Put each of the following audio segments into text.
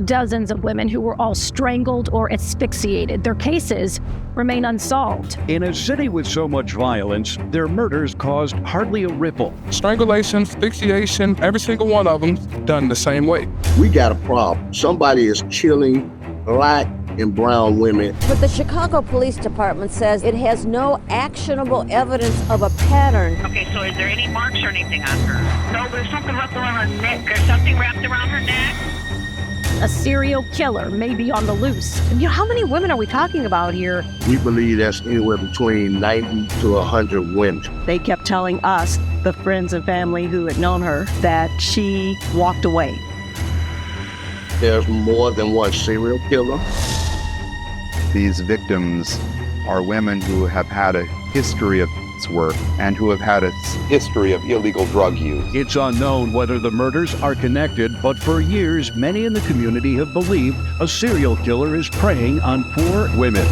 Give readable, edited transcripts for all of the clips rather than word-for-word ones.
dozens of women who were all strangled or asphyxiated. Their cases remain unsolved. In a city with so much violence, their murders caused hardly a ripple. Strangulation, asphyxiation, every single one of them done the same way. We got a problem. Somebody is killing Black and brown women. But the Chicago Police Department says it has no actionable evidence of a pattern. Okay, so is there any marks or anything on her? No, there's something wrapped around her neck. There's something wrapped around her neck. A serial killer may be on the loose. How many women are we talking about here? We believe that's anywhere between 90 to 100 women. They kept telling us, the friends and family who had known her, that she walked away. There's more than one serial killer. These victims are women who have had a history of work and who have had a history of illegal drug use. It's unknown whether the murders are connected, but for years, many in the community have believed a serial killer is preying on poor women.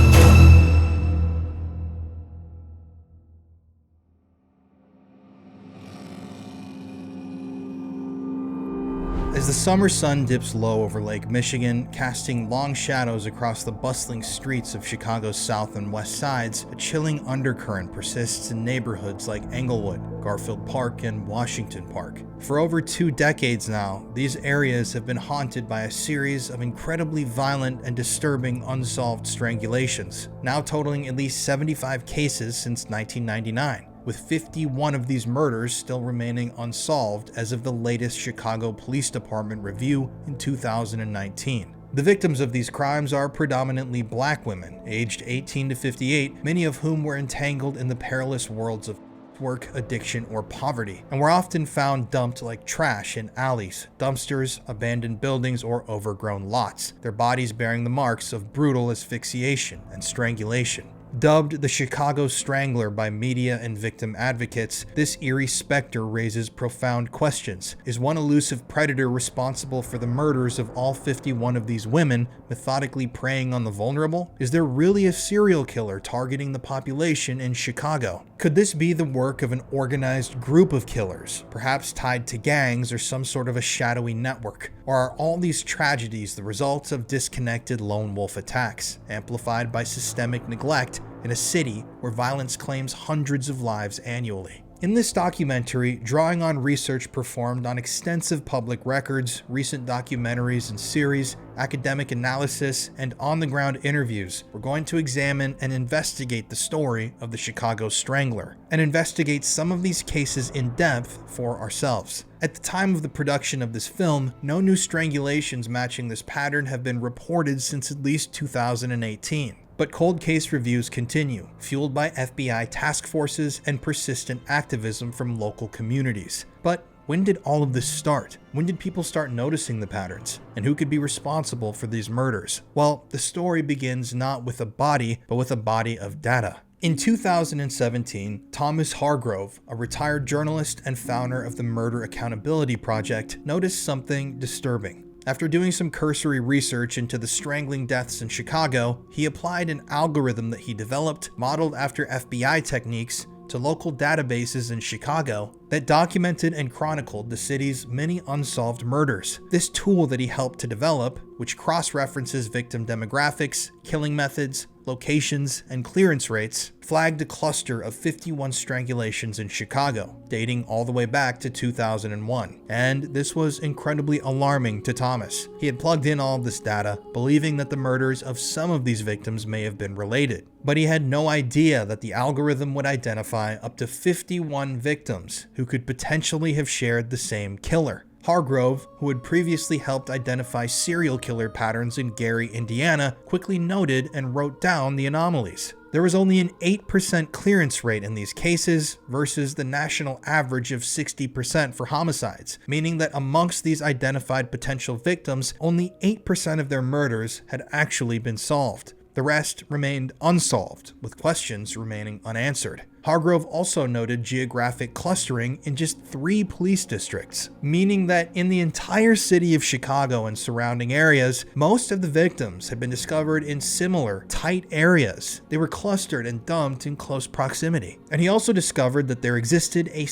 As the summer sun dips low over Lake Michigan, casting long shadows across the bustling streets of Chicago's south and west sides, a chilling undercurrent persists in neighborhoods like Englewood, Garfield Park, and Washington Park. For over 2 decades now, these areas have been haunted by a series of incredibly violent and disturbing unsolved strangulations, now totaling at least 75 cases since 1999. With 51 of these murders still remaining unsolved as of the latest Chicago Police Department review in 2019. The victims of these crimes are predominantly Black women, aged 18 to 58, many of whom were entangled in the perilous worlds of work, addiction, or poverty, and were often found dumped like trash in alleys, dumpsters, abandoned buildings, or overgrown lots, their bodies bearing the marks of brutal asphyxiation and strangulation. Dubbed the Chicago Strangler by media and victim advocates, this eerie specter raises profound questions. Is one elusive predator responsible for the murders of all 51 of these women, methodically preying on the vulnerable? Is there really a serial killer targeting the population in Chicago? Could this be the work of an organized group of killers, perhaps tied to gangs or some sort of a shadowy network? Or are all these tragedies the results of disconnected lone wolf attacks, amplified by systemic neglect in a city where violence claims hundreds of lives annually? In this documentary, drawing on research performed on extensive public records, recent documentaries and series, academic analysis, and on-the-ground interviews, we're going to examine and investigate the story of the Chicago Strangler, and investigate some of these cases in depth for ourselves. At the time of the production of this film, no new strangulations matching this pattern have been reported since at least 2018. But cold case reviews continue, fueled by FBI task forces and persistent activism from local communities. But when did all of this start? When did people start noticing the patterns? And who could be responsible for these murders? Well, the story begins not with a body, but with a body of data. In 2017, Thomas Hargrove, a retired journalist and founder of the Murder Accountability Project, noticed something disturbing. After doing some cursory research into the strangling deaths in Chicago, he applied an algorithm that he developed, modeled after FBI techniques, to local databases in Chicago that documented and chronicled the city's many unsolved murders. This tool that he helped to develop, which cross-references victim demographics, killing methods, locations, and clearance rates, flagged a cluster of 51 strangulations in Chicago, dating all the way back to 2001. And this was incredibly alarming to Thomas. He had plugged in all of this data, believing that the murders of some of these victims may have been related. But he had no idea that the algorithm would identify up to 51 victims who could potentially have shared the same killer. Hargrove, who had previously helped identify serial killer patterns in Gary, Indiana, quickly noted and wrote down the anomalies. There was only an 8% clearance rate in these cases versus the national average of 60% for homicides, meaning that amongst these identified potential victims, only 8% of their murders had actually been solved. The rest remained unsolved, with questions remaining unanswered. Hargrove also noted geographic clustering in just 3 police districts, meaning that in the entire city of Chicago and surrounding areas, most of the victims had been discovered in similar, tight areas. They were clustered and dumped in close proximity. And he also discovered that there existed a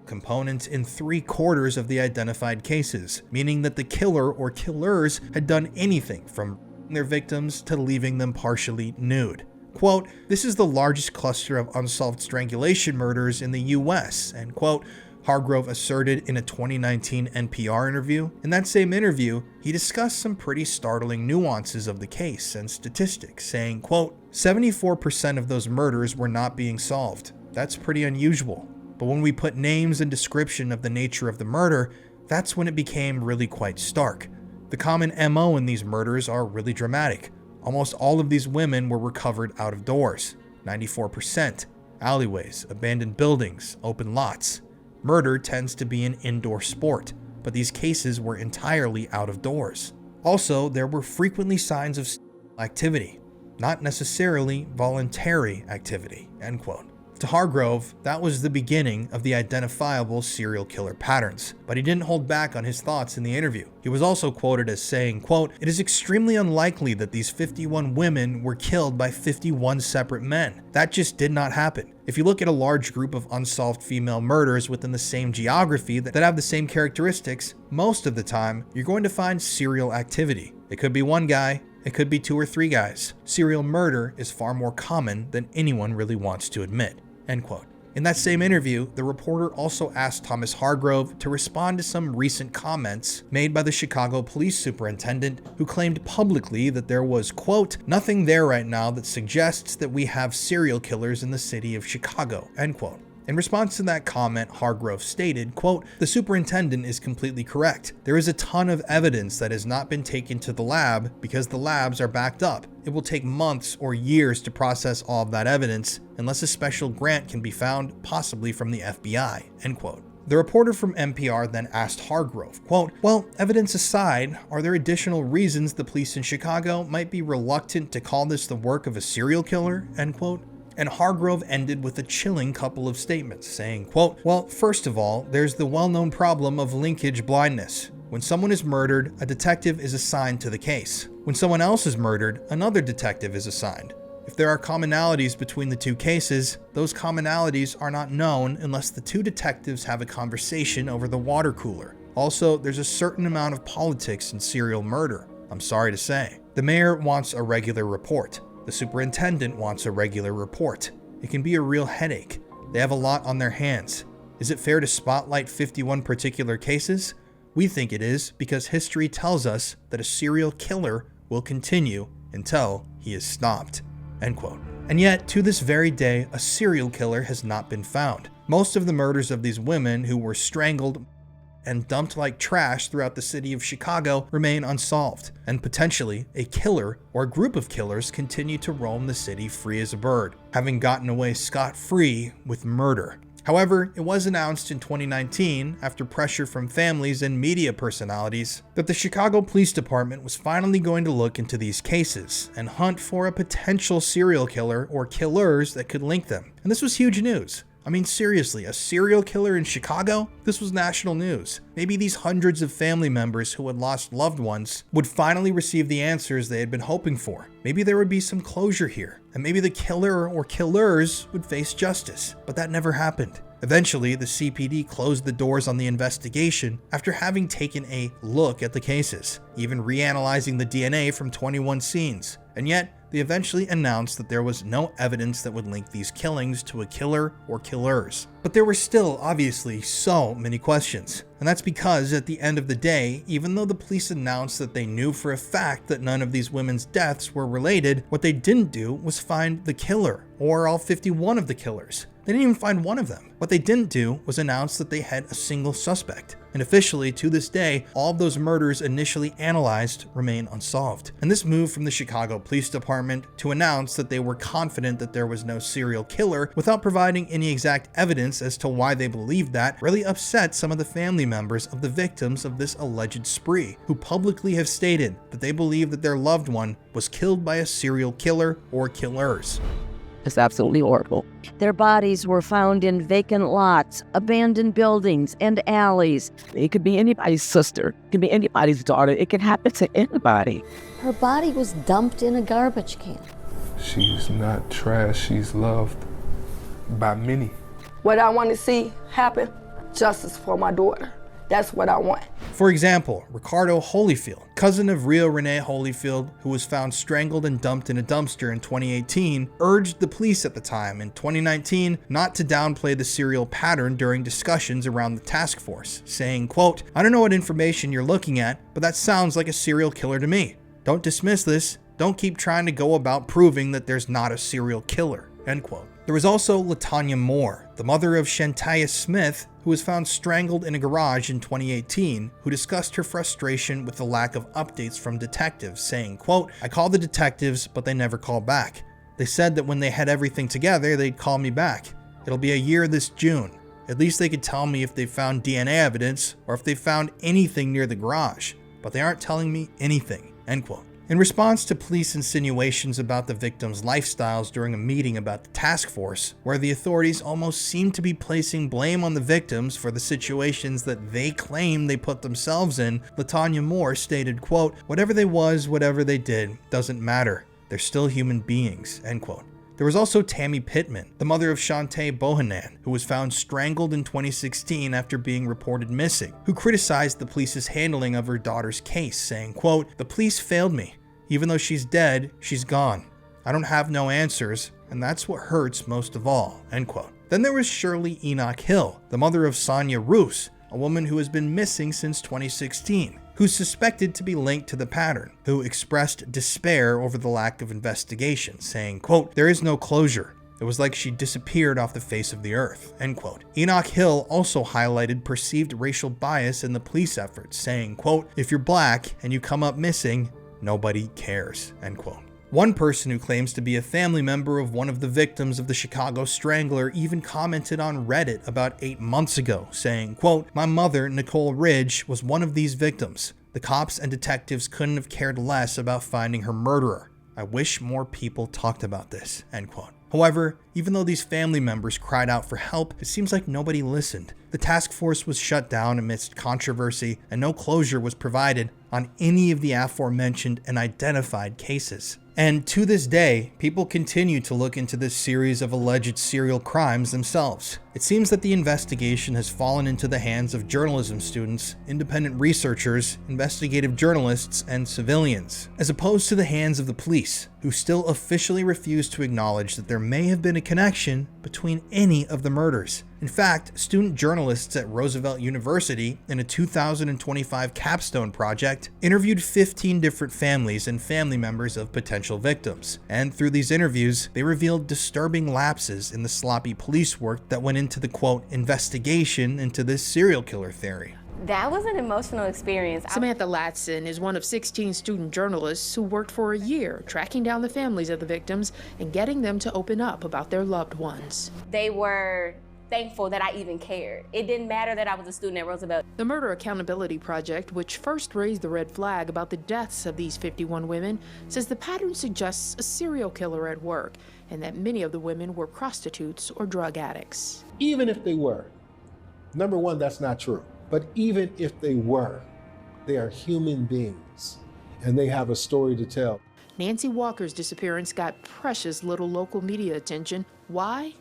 component in 3/4 of the identified cases, meaning that the killer or killers had done anything from their victims to leaving them partially nude. Quote, "This is the largest cluster of unsolved strangulation murders in the US," end quote, Hargrove asserted in a 2019 NPR interview. In that same interview, he discussed some pretty startling nuances of the case and statistics, saying, quote, "74% of those murders were not being solved. That's pretty unusual. But when we put names and description of the nature of the murder, that's when it became really quite stark. The common MO in these murders are really dramatic. Almost all of these women were recovered out of doors, 94%, alleyways, abandoned buildings, open lots. Murder tends to be an indoor sport, but these cases were entirely out of doors. Also, there were frequently signs of activity, not necessarily voluntary activity," end quote. To Hargrove, that was the beginning of the identifiable serial killer patterns, but he didn't hold back on his thoughts in the interview. He was also quoted as saying, quote, "It is extremely unlikely that these 51 women were killed by 51 separate men. That just did not happen. If you look at a large group of unsolved female murders within the same geography that have the same characteristics, most of the time, you're going to find serial activity. It could be one guy, it could be 2 or 3 guys. Serial murder is far more common than anyone really wants to admit," end quote. In that same interview, the reporter also asked Thomas Hargrove to respond to some recent comments made by the Chicago police superintendent, who claimed publicly that there was, quote, "nothing there right now that suggests that we have serial killers in the city of Chicago," end quote. In response to that comment, Hargrove stated, quote, "The superintendent is completely correct. There is a ton of evidence that has not been taken to the lab because the labs are backed up. It will take months or years to process all of that evidence unless a special grant can be found, possibly from the FBI," end quote. The reporter from NPR then asked Hargrove, quote, "Well, evidence aside, are there additional reasons the police in Chicago might be reluctant to call this the work of a serial killer?" end quote. And Hargrove ended with a chilling couple of statements, saying, quote, "Well, first of all, there's the well-known problem of linkage blindness. When someone is murdered, a detective is assigned to the case. When someone else is murdered, another detective is assigned. If there are commonalities between the 2 cases, those commonalities are not known unless the 2 detectives have a conversation over the water cooler. Also, there's a certain amount of politics in serial murder, I'm sorry to say. The mayor wants a regular report. The superintendent wants a regular report. It can be a real headache. They have a lot on their hands. Is it fair to spotlight 51 particular cases? We think it is because history tells us that a serial killer will continue until he is stopped," end quote. And yet, to this very day, a serial killer has not been found. Most of the murders of these women who were strangled and dumped like trash throughout the city of Chicago remain unsolved, and potentially a killer or a group of killers continue to roam the city free as a bird, having gotten away scot-free with murder. However, it was announced in 2019, after pressure from families and media personalities, that the Chicago Police Department was finally going to look into these cases and hunt for a potential serial killer or killers that could link them. And this was huge news. I mean, seriously, a serial killer in Chicago? This was national news. Maybe these hundreds of family members who had lost loved ones would finally receive the answers they had been hoping for. Maybe there would be some closure here, and maybe the killer or killers would face justice. But that never happened. Eventually, the CPD closed the doors on the investigation after having taken a look at the cases, even reanalyzing the DNA from 21 scenes. And yet, they eventually announced that there was no evidence that would link these killings to a killer or killers. But there were still, obviously, so many questions. And that's because, at the end of the day, even though the police announced that they knew for a fact that none of these women's deaths were related, what they didn't do was find the killer, or all 51 of the killers. They didn't even find one of them. What they didn't do was announce that they had a single suspect. And officially, to this day, all of those murders initially analyzed remain unsolved. And this move from the Chicago Police Department to announce that they were confident that there was no serial killer without providing any exact evidence as to why they believed that really upset some of the family members of the victims of this alleged spree, who publicly have stated that they believe that their loved one was killed by a serial killer or killers. It's absolutely horrible. Their bodies were found in vacant lots, abandoned buildings, and alleys. It could be anybody's sister. It could be anybody's daughter. It can happen to anybody. Her body was dumped in a garbage can. She's not trash. She's loved by many. What I want to see happen, justice for my daughter. That's what I want. For example, Ricardo Holyfield, cousin of Rio Renee Holyfield, who was found strangled and dumped in a dumpster in 2018, urged the police at the time in 2019 not to downplay the serial pattern during discussions around the task force, saying, quote, "I don't know what information you're looking at, but that sounds like a serial killer to me. Don't dismiss this. Don't keep trying to go about proving that there's not a serial killer," end quote. There was also LaTanya Moore, the mother of Shantaya Smith, who was found strangled in a garage in 2018, who discussed her frustration with the lack of updates from detectives, saying, quote, "I called the detectives, but they never called back. They said that when they had everything together, they'd call me back. It'll be a year this June. At least they could tell me if they found DNA evidence or if they found anything near the garage, but they aren't telling me anything," end quote. In response to police insinuations about the victims' lifestyles during a meeting about the task force, where the authorities almost seemed to be placing blame on the victims for the situations that they claim they put themselves in, LaTanya Moore stated, quote, "Whatever they was, whatever they did, doesn't matter. They're still human beings," end quote. There was also Tammy Pittman, the mother of Shantae Bohanan, who was found strangled in 2016 after being reported missing, who criticized the police's handling of her daughter's case, saying, quote, "The police failed me. Even though she's dead, she's gone. I don't have no answers, and that's what hurts most of all," end quote. Then there was Shirley Enoch Hill, the mother of Sonia Roos, a woman who has been missing since 2016, who's suspected to be linked to the pattern, who expressed despair over the lack of investigation, saying, quote, "There is no closure. It was like she disappeared off the face of the earth," end quote. Enoch Hill also highlighted perceived racial bias in the police efforts, saying, quote, "If you're black and you come up missing, nobody cares," end quote. One person who claims to be a family member of one of the victims of the Chicago Strangler even commented on Reddit about 8 months ago, saying, quote, "My mother, Nicole Ridge, was one of these victims. The cops and detectives couldn't have cared less about finding her murderer. I wish more people talked about this," end quote. However, even though these family members cried out for help, it seems like nobody listened. The task force was shut down amidst controversy, and no closure was provided on any of the aforementioned and identified cases. And to this day, people continue to look into this series of alleged serial crimes themselves. It seems that the investigation has fallen into the hands of journalism students, independent researchers, investigative journalists, and civilians, as opposed to the hands of the police, who still officially refuse to acknowledge that there may have been a connection between any of the murders. In fact, student journalists at Roosevelt University, in a 2025 capstone project, interviewed 15 different families and family members of potential victims. And through these interviews, they revealed disturbing lapses in the sloppy police work that went into the, quote, investigation into this serial killer theory. That was an emotional experience. Samantha Latson is one of 16 student journalists who worked for a year tracking down the families of the victims and getting them to open up about their loved ones. They were thankful that I even cared. It didn't matter that I was a student at Roosevelt. The Murder Accountability Project, which first raised the red flag about the deaths of these 51 women, says the pattern suggests a serial killer at work and that many of the women were prostitutes or drug addicts. Even if they were, number one, that's not true. But even if they were, they are human beings and they have a story to tell. Nancy Walker's disappearance got precious little local media attention. Why?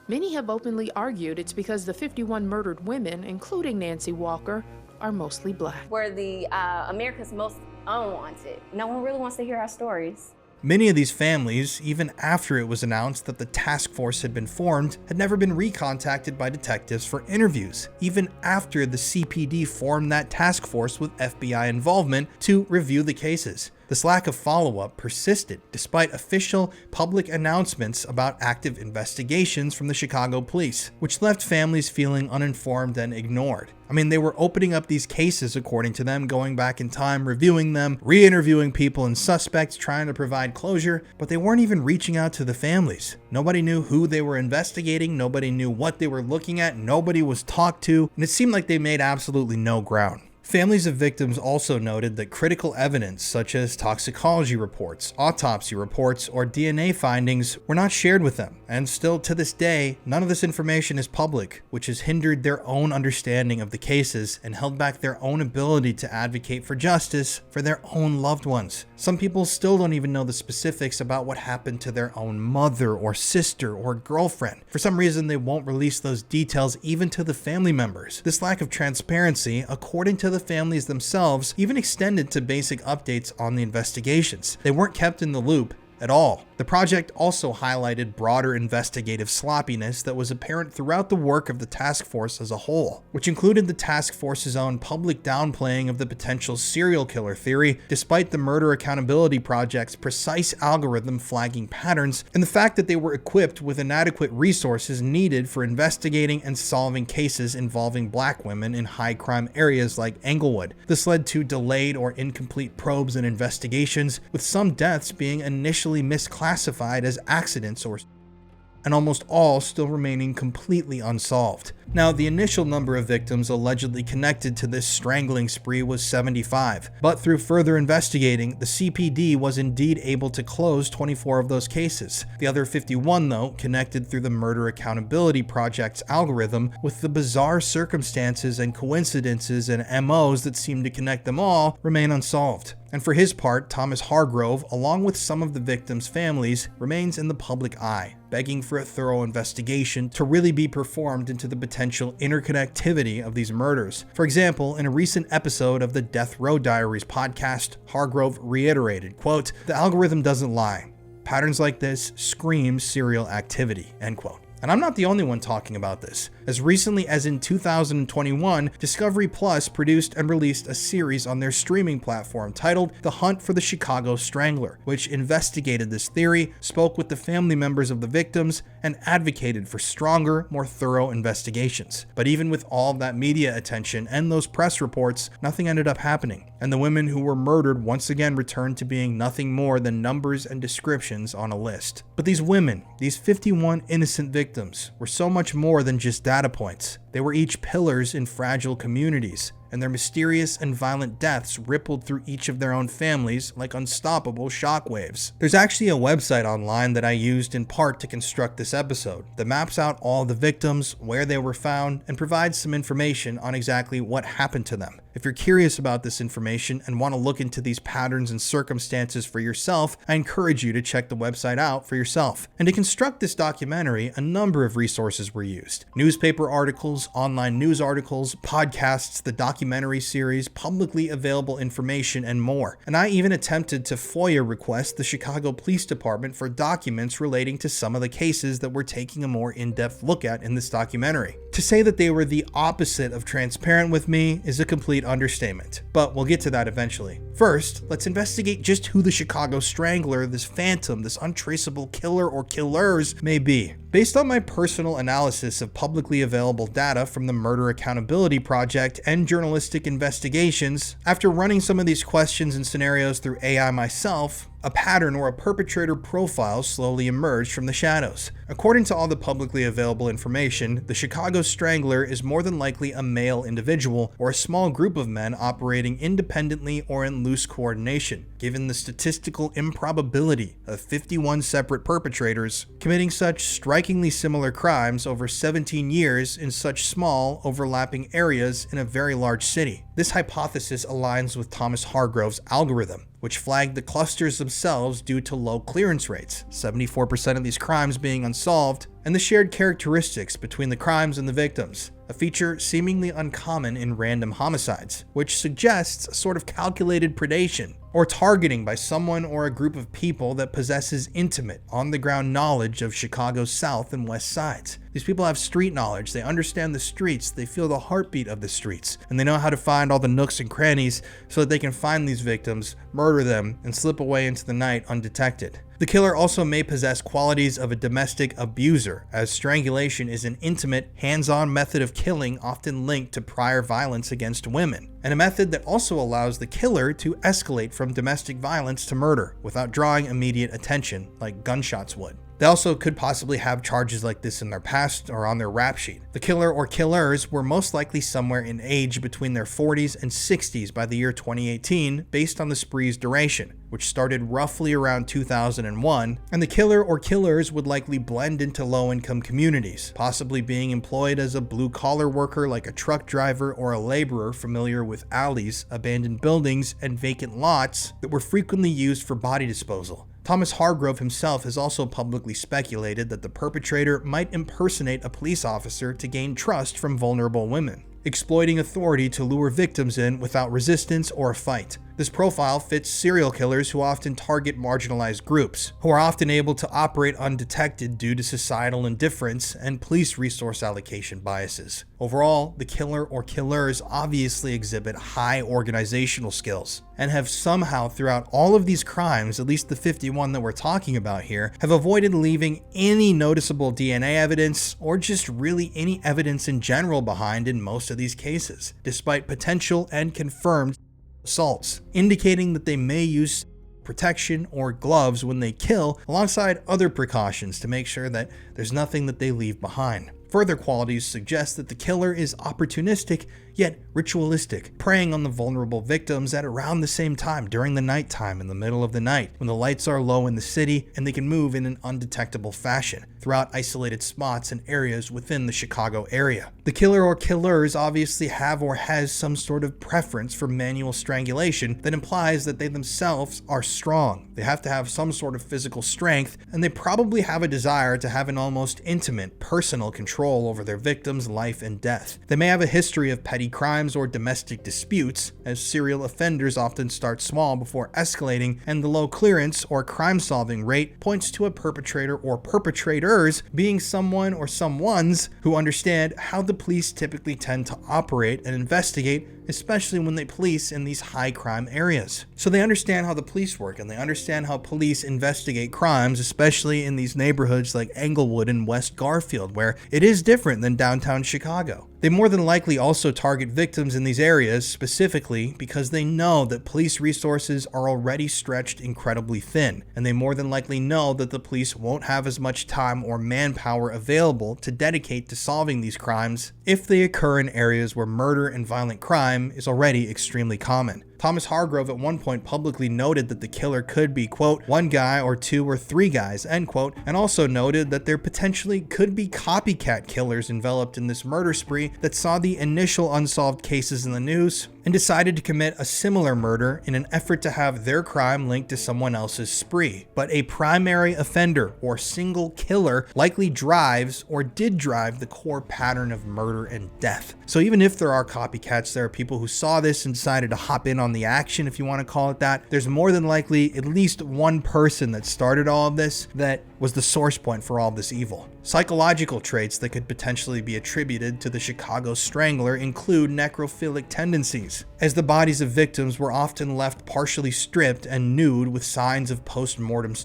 Many have openly argued it's because the 51 murdered women, including Nancy Walker, are mostly black. We're the America's most unwanted. No one really wants to hear our stories. Many of these families, even after it was announced that the task force had been formed, had never been recontacted by detectives for interviews, even after the CPD formed that task force with FBI involvement to review the cases. This lack of follow-up persisted despite official public announcements about active investigations from the Chicago police, which left families feeling uninformed and ignored. I mean, they were opening up these cases, according to them, going back in time, reviewing them, re-interviewing people and suspects, trying to provide closure, but they weren't even reaching out to the families. Nobody knew who they were investigating, nobody knew what they were looking at, nobody was talked to, and it seemed like they made absolutely no ground. Families of victims also noted that critical evidence such as toxicology reports, autopsy reports, or DNA findings were not shared with them, and still to this day, none of this information is public, which has hindered their own understanding of the cases and held back their own ability to advocate for justice for their own loved ones. Some people still don't even know the specifics about what happened to their own mother or sister or girlfriend. For some reason, they won't release those details even to the family members. This lack of transparency, according to the families themselves, even extended to basic updates on the investigations. They weren't kept in the loop at all. The project also highlighted broader investigative sloppiness that was apparent throughout the work of the task force as a whole, which included the task force's own public downplaying of the potential serial killer theory, despite the Murder Accountability Project's precise algorithm flagging patterns, and the fact that they were equipped with inadequate resources needed for investigating and solving cases involving Black women in high crime areas like Englewood. This led to delayed or incomplete probes and investigations, with some deaths being initially misclassified as accidents and almost all still remaining completely unsolved. Now, the initial number of victims allegedly connected to this strangling spree was 75, but through further investigating, the CPD was indeed able to close 24 of those cases. The other 51, though, connected through the Murder Accountability Project's algorithm, with the bizarre circumstances and coincidences and MOs that seem to connect them all, remain unsolved. And for his part, Thomas Hargrove, along with some of the victims' families, remains in the public eye, begging for a thorough investigation to really be performed into the potential interconnectivity of these murders. For example, in a recent episode of the Death Row Diaries podcast, Hargrove reiterated, quote, "The algorithm doesn't lie. Patterns like this scream serial activity," end quote. And I'm not the only one talking about this. As recently as in 2021, Discovery Plus produced and released a series on their streaming platform titled The Hunt for the Chicago Strangler, which investigated this theory, spoke with the family members of the victims, and advocated for stronger, more thorough investigations. But even with all of that media attention and those press reports, nothing ended up happening, and the women who were murdered once again returned to being nothing more than numbers and descriptions on a list. But these women, these 51 innocent victims, were so much more than just data points. They were each pillars in fragile communities, and their mysterious and violent deaths rippled through each of their own families like unstoppable shockwaves. There's actually a website online that I used in part to construct this episode that maps out all the victims, where they were found, and provides some information on exactly what happened to them. If you're curious about this information and want to look into these patterns and circumstances for yourself, I encourage you to check the website out for yourself. And to construct this documentary, a number of resources were used. Newspaper articles, online news articles, podcasts, the documentary series, publicly available information, and more. And I even attempted to FOIA request the Chicago Police Department for documents relating to some of the cases that we're taking a more in-depth look at in this documentary. To say that they were the opposite of transparent with me is a complete understatement, but we'll get to that eventually. First, let's investigate just who the Chicago Strangler, this phantom, this untraceable killer or killers may be. Based on my personal analysis of publicly available data from the Murder Accountability Project and journalistic investigations, after running some of these questions and scenarios through AI myself, a pattern or a perpetrator profile slowly emerged from the shadows. According to all the publicly available information, the Chicago Strangler is more than likely a male individual or a small group of men operating independently or in loose coordination, given the statistical improbability of 51 separate perpetrators committing such strikingly similar crimes over 17 years in such small, overlapping areas in a very large city. This hypothesis aligns with Thomas Hargrove's algorithm, which flagged the clusters themselves due to low clearance rates, 74% of these crimes being unsolved, and the shared characteristics between the crimes and the victims, a feature seemingly uncommon in random homicides, which suggests a sort of calculated predation or targeting by someone or a group of people that possesses intimate, on-the-ground knowledge of Chicago's south and west sides. These people have street knowledge, they understand the streets, they feel the heartbeat of the streets, and they know how to find all the nooks and crannies so that they can find these victims, murder them, and slip away into the night undetected. The killer also may possess qualities of a domestic abuser, as strangulation is an intimate, hands-on method of killing often linked to prior violence against women, and a method that also allows the killer to escalate from domestic violence to murder without drawing immediate attention like gunshots would. They also could possibly have charges like this in their past or on their rap sheet. The killer or killers were most likely somewhere in age between their 40s and 60s by the year 2018 based on the spree's duration, which started roughly around 2001, and the killer or killers would likely blend into low-income communities, possibly being employed as a blue-collar worker like a truck driver or a laborer familiar with alleys, abandoned buildings, and vacant lots that were frequently used for body disposal. Thomas Hargrove himself has also publicly speculated that the perpetrator might impersonate a police officer to gain trust from vulnerable women, exploiting authority to lure victims in without resistance or a fight. This profile fits serial killers who often target marginalized groups, who are often able to operate undetected due to societal indifference and police resource allocation biases. Overall, the killer or killers obviously exhibit high organizational skills and have somehow throughout all of these crimes, at least the 51 that we're talking about here, have avoided leaving any noticeable DNA evidence or just really any evidence in general behind in most of these cases, despite potential and confirmed assaults, indicating that they may use protection or gloves when they kill, alongside other precautions to make sure that there's nothing that they leave behind. Further qualities suggest that the killer is opportunistic yet ritualistic, preying on the vulnerable victims at around the same time during the nighttime in the middle of the night when the lights are low in the city and they can move in an undetectable fashion throughout isolated spots and areas within the Chicago area. The killer or killers obviously have or has some sort of preference for manual strangulation that implies that they themselves are strong. They have to have some sort of physical strength, and they probably have a desire to have an almost intimate, personal control over their victim's life and death. They may have a history of petty crimes or domestic disputes, as serial offenders often start small before escalating, and the low clearance or crime-solving rate points to a perpetrator or perpetrators being someone or someones who understand how the police typically tend to operate and investigate, especially when they police in these high crime areas. So they understand how the police work, and they understand how police investigate crimes, especially in these neighborhoods like Englewood and West Garfield, where it is different than downtown Chicago. They more than likely also target victims in these areas specifically because they know that police resources are already stretched incredibly thin, and they more than likely know that the police won't have as much time or manpower available to dedicate to solving these crimes if they occur in areas where murder and violent crime is already extremely common. Thomas Hargrove at one point publicly noted that the killer could be, quote, one guy or two or three guys, end quote, and also noted that there potentially could be copycat killers enveloped in this murder spree that saw the initial unsolved cases in the news and decided to commit a similar murder in an effort to have their crime linked to someone else's spree. But a primary offender or single killer likely drives or did drive the core pattern of murder and death. So even if there are copycats, there are people who saw this and decided to hop in on the action, if you want to call it that. There's more than likely at least one person that started all of this that was the source point for all of this evil. Psychological traits that could potentially be attributed to the Chicago Strangler include necrophilic tendencies, as the bodies of victims were often left partially stripped and nude with signs of post-mortem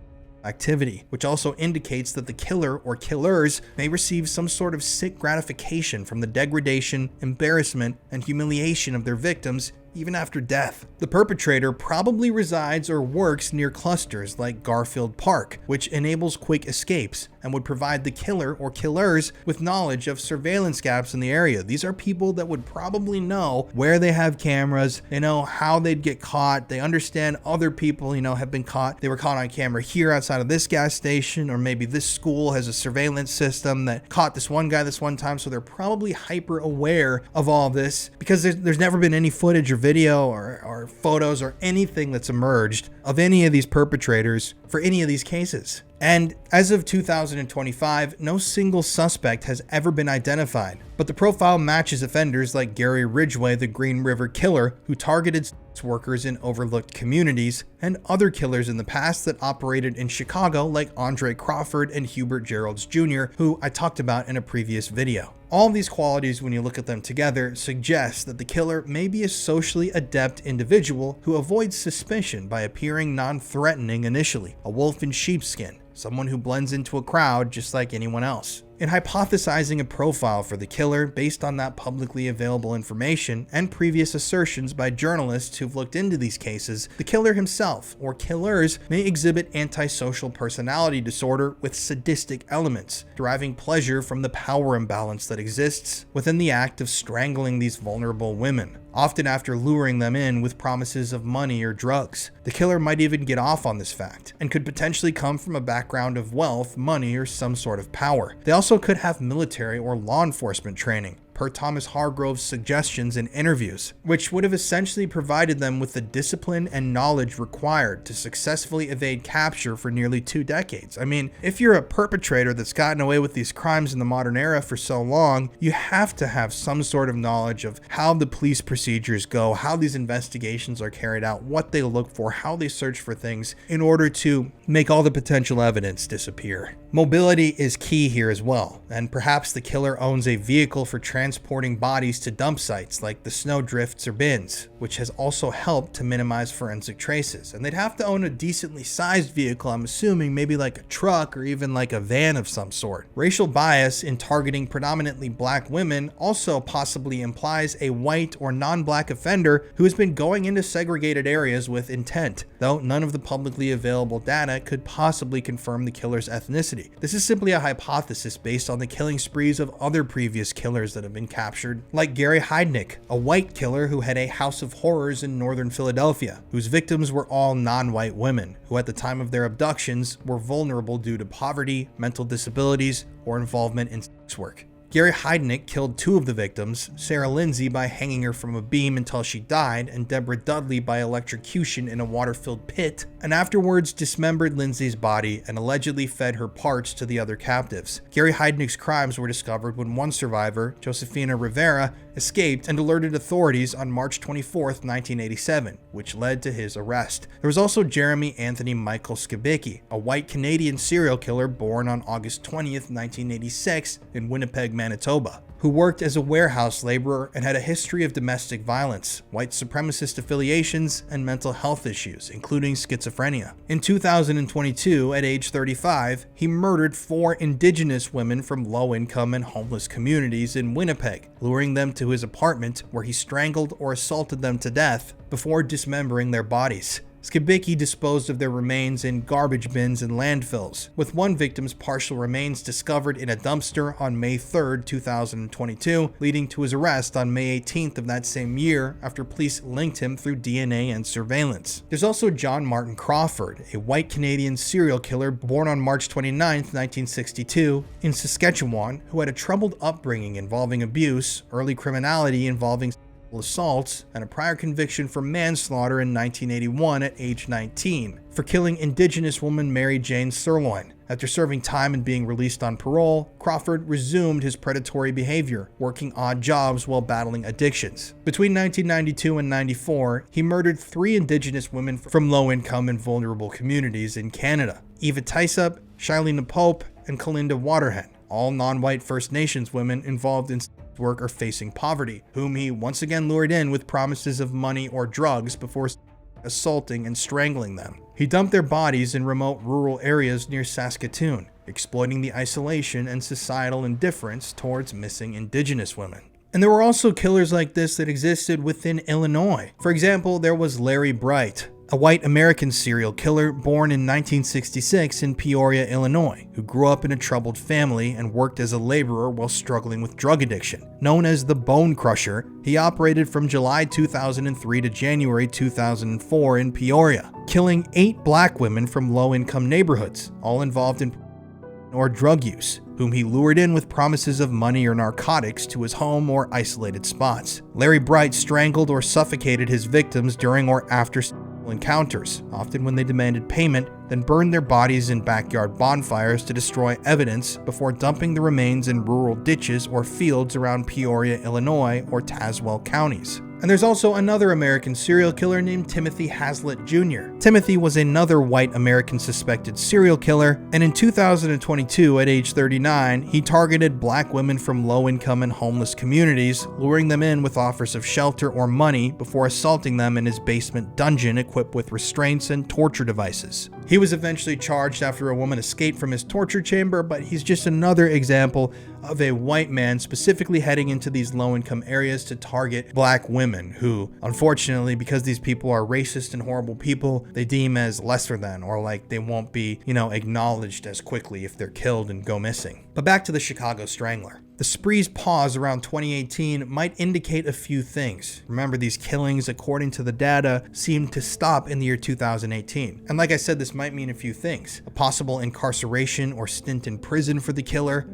activity, which also indicates that the killer or killers may receive some sort of sick gratification from the degradation, embarrassment, and humiliation of their victims even after death. The perpetrator probably resides or works near clusters like Garfield Park, which enables quick escapes and would provide the killer or killers with knowledge of surveillance gaps in the area. These are people that would probably know where they have cameras, they know how they'd get caught, they understand other people, have been caught. They were caught on camera here outside of this gas station, or maybe this school has a surveillance system that caught this one guy this one time, so they're probably hyper aware of all of this because there's never been any footage or video or photos or anything that's emerged of any of these perpetrators for any of these cases. And as of 2025, no single suspect has ever been identified, but the profile matches offenders like Gary Ridgway, the Green River Killer, who targeted workers in overlooked communities, and other killers in the past that operated in Chicago like Andre Crawford and Hubert Geralds Jr., who I talked about in a previous video. All of these qualities, when you look at them together, suggest that the killer may be a socially adept individual who avoids suspicion by appearing non-threatening initially, a wolf in sheepskin, someone who blends into a crowd just like anyone else. In hypothesizing a profile for the killer based on that publicly available information and previous assertions by journalists who've looked into these cases, the killer himself, or killers, may exhibit antisocial personality disorder with sadistic elements, deriving pleasure from the power imbalance that exists within the act of strangling these vulnerable women, often after luring them in with promises of money or drugs. The killer might even get off on this fact, and could potentially come from a background of wealth, money, or some sort of power. They also could have military or law enforcement training, per Thomas Hargrove's suggestions in interviews, which would have essentially provided them with the discipline and knowledge required to successfully evade capture for nearly 2 decades. I mean, if you're a perpetrator that's gotten away with these crimes in the modern era for so long, you have to have some sort of knowledge of how the police procedures go, how these investigations are carried out, what they look for, how they search for things in order to make all the potential evidence disappear. Mobility is key here as well, and perhaps the killer owns a vehicle for transporting bodies to dump sites like the snow drifts or bins, which has also helped to minimize forensic traces. And they'd have to own a decently sized vehicle, I'm assuming maybe like a truck or even like a van of some sort. Racial bias in targeting predominantly black women also possibly implies a white or non-black offender who has been going into segregated areas with intent, though none of the publicly available data could possibly confirm the killer's ethnicity. This is simply a hypothesis based on the killing sprees of other previous killers that have been captured, like Gary Heidnik, a white killer who had a house of horrors in northern Philadelphia, whose victims were all non-white women, who at the time of their abductions were vulnerable due to poverty, mental disabilities, or involvement in sex work. Gary Heidnik killed 2 of the victims, Sarah Lindsay by hanging her from a beam until she died, and Deborah Dudley by electrocution in a water-filled pit, and afterwards dismembered Lindsay's body and allegedly fed her parts to the other captives. Gary Heidnik's crimes were discovered when one survivor, Josefina Rivera, escaped and alerted authorities on March 24, 1987, which led to his arrest. There was also Jeremy Anthony Michael Skibicki, a white Canadian serial killer born on August 20, 1986 in Winnipeg, Manitoba, who worked as a warehouse laborer and had a history of domestic violence, white supremacist affiliations, and mental health issues, including schizophrenia. In 2022, at age 35, he murdered 4 indigenous women from low-income and homeless communities in Winnipeg, luring them to his apartment where he strangled or assaulted them to death before dismembering their bodies. Skibicki disposed of their remains in garbage bins and landfills, with one victim's partial remains discovered in a dumpster on May 3, 2022, leading to his arrest on May 18th of that same year after police linked him through DNA and surveillance. There's also John Martin Crawford, a white Canadian serial killer born on March 29, 1962, in Saskatchewan, who had a troubled upbringing involving abuse, early criminality involving assaults, and a prior conviction for manslaughter in 1981 at age 19 for killing Indigenous woman Mary Jane Sirloin. After serving time and being released on parole, Crawford resumed his predatory behavior, working odd jobs while battling addictions. Between 1992 and 94, he murdered 3 Indigenous women from low-income and vulnerable communities in Canada: Eva Tysup, Shailene Pope, and Kalinda Waterhen, all non-white First Nations women involved in work or facing poverty, whom he once again lured in with promises of money or drugs before assaulting and strangling them. He dumped their bodies in remote rural areas near Saskatoon, exploiting the isolation and societal indifference towards missing Indigenous women. And there were also killers like this that existed within Illinois. For example, there was Larry Bright, a white American serial killer born in 1966 in Peoria, Illinois, who grew up in a troubled family and worked as a laborer while struggling with drug addiction. Known as the Bone Crusher, he operated from July 2003 to January 2004 in Peoria, killing 8 black women from low-income neighborhoods, all involved in or drug use, whom he lured in with promises of money or narcotics to his home or isolated spots. Larry Bright strangled or suffocated his victims during or after encounters, often when they demanded payment, then burned their bodies in backyard bonfires to destroy evidence before dumping the remains in rural ditches or fields around Peoria, Illinois, or Tazewell counties. And there's also another American serial killer named Timothy Hazlitt Jr. Timothy was another white American suspected serial killer, and in 2022, at age 39, he targeted black women from low-income and homeless communities, luring them in with offers of shelter or money before assaulting them in his basement dungeon equipped with restraints and torture devices. He was eventually charged after a woman escaped from his torture chamber, but he's just another example of a white man specifically heading into these low-income areas to target black women who, unfortunately, because these people are racist and horrible people, they deem as lesser than, or like they won't be, acknowledged as quickly if they're killed and go missing. But back to the Chicago Strangler. The spree's pause around 2018 might indicate a few things. Remember, these killings, according to the data, seemed to stop in the year 2018. And like I said, this might mean a few things. A possible incarceration or stint in prison for the killer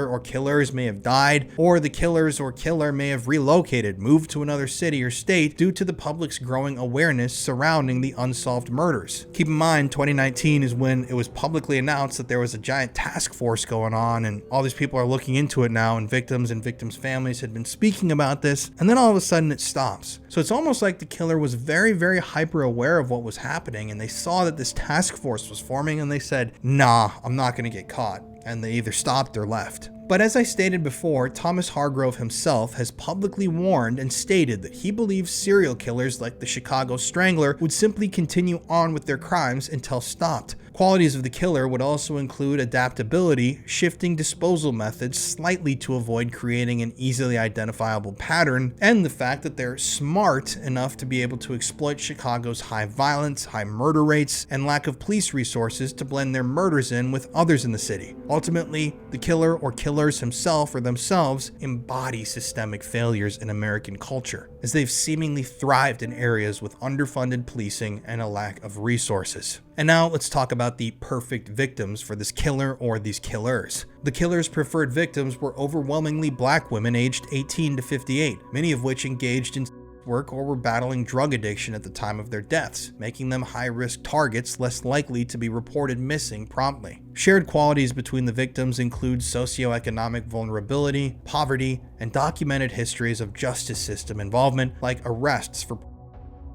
or killers may have died, or the killers or killer may have relocated, moved to another city or state due to the public's growing awareness surrounding the unsolved murders. Keep in mind, 2019 is when it was publicly announced that there was a giant task force going on, and all these people are looking into it now, and victims' families had been speaking about this, and then all of a sudden it stops. So it's almost like the killer was very, very hyper aware of what was happening, and they saw that this task force was forming, and they said, nah, I'm not gonna get caught. And they either stopped or left. But as I stated before, Thomas Hargrove himself has publicly warned and stated that he believes serial killers like the Chicago Strangler would simply continue on with their crimes until stopped. Qualities of the killer would also include adaptability, shifting disposal methods slightly to avoid creating an easily identifiable pattern, and the fact that they're smart enough to be able to exploit Chicago's high violence, high murder rates, and lack of police resources to blend their murders in with others in the city. Ultimately, the killer or killers himself or themselves embody systemic failures in American culture, as they've seemingly thrived in areas with underfunded policing and a lack of resources. And now let's talk about the perfect victims for this killer or these killers. The killer's preferred victims were overwhelmingly black women aged 18 to 58, many of which engaged in work or were battling drug addiction at the time of their deaths, making them high-risk targets less likely to be reported missing promptly. Shared qualities between the victims include socioeconomic vulnerability, poverty, and documented histories of justice system involvement, like arrests for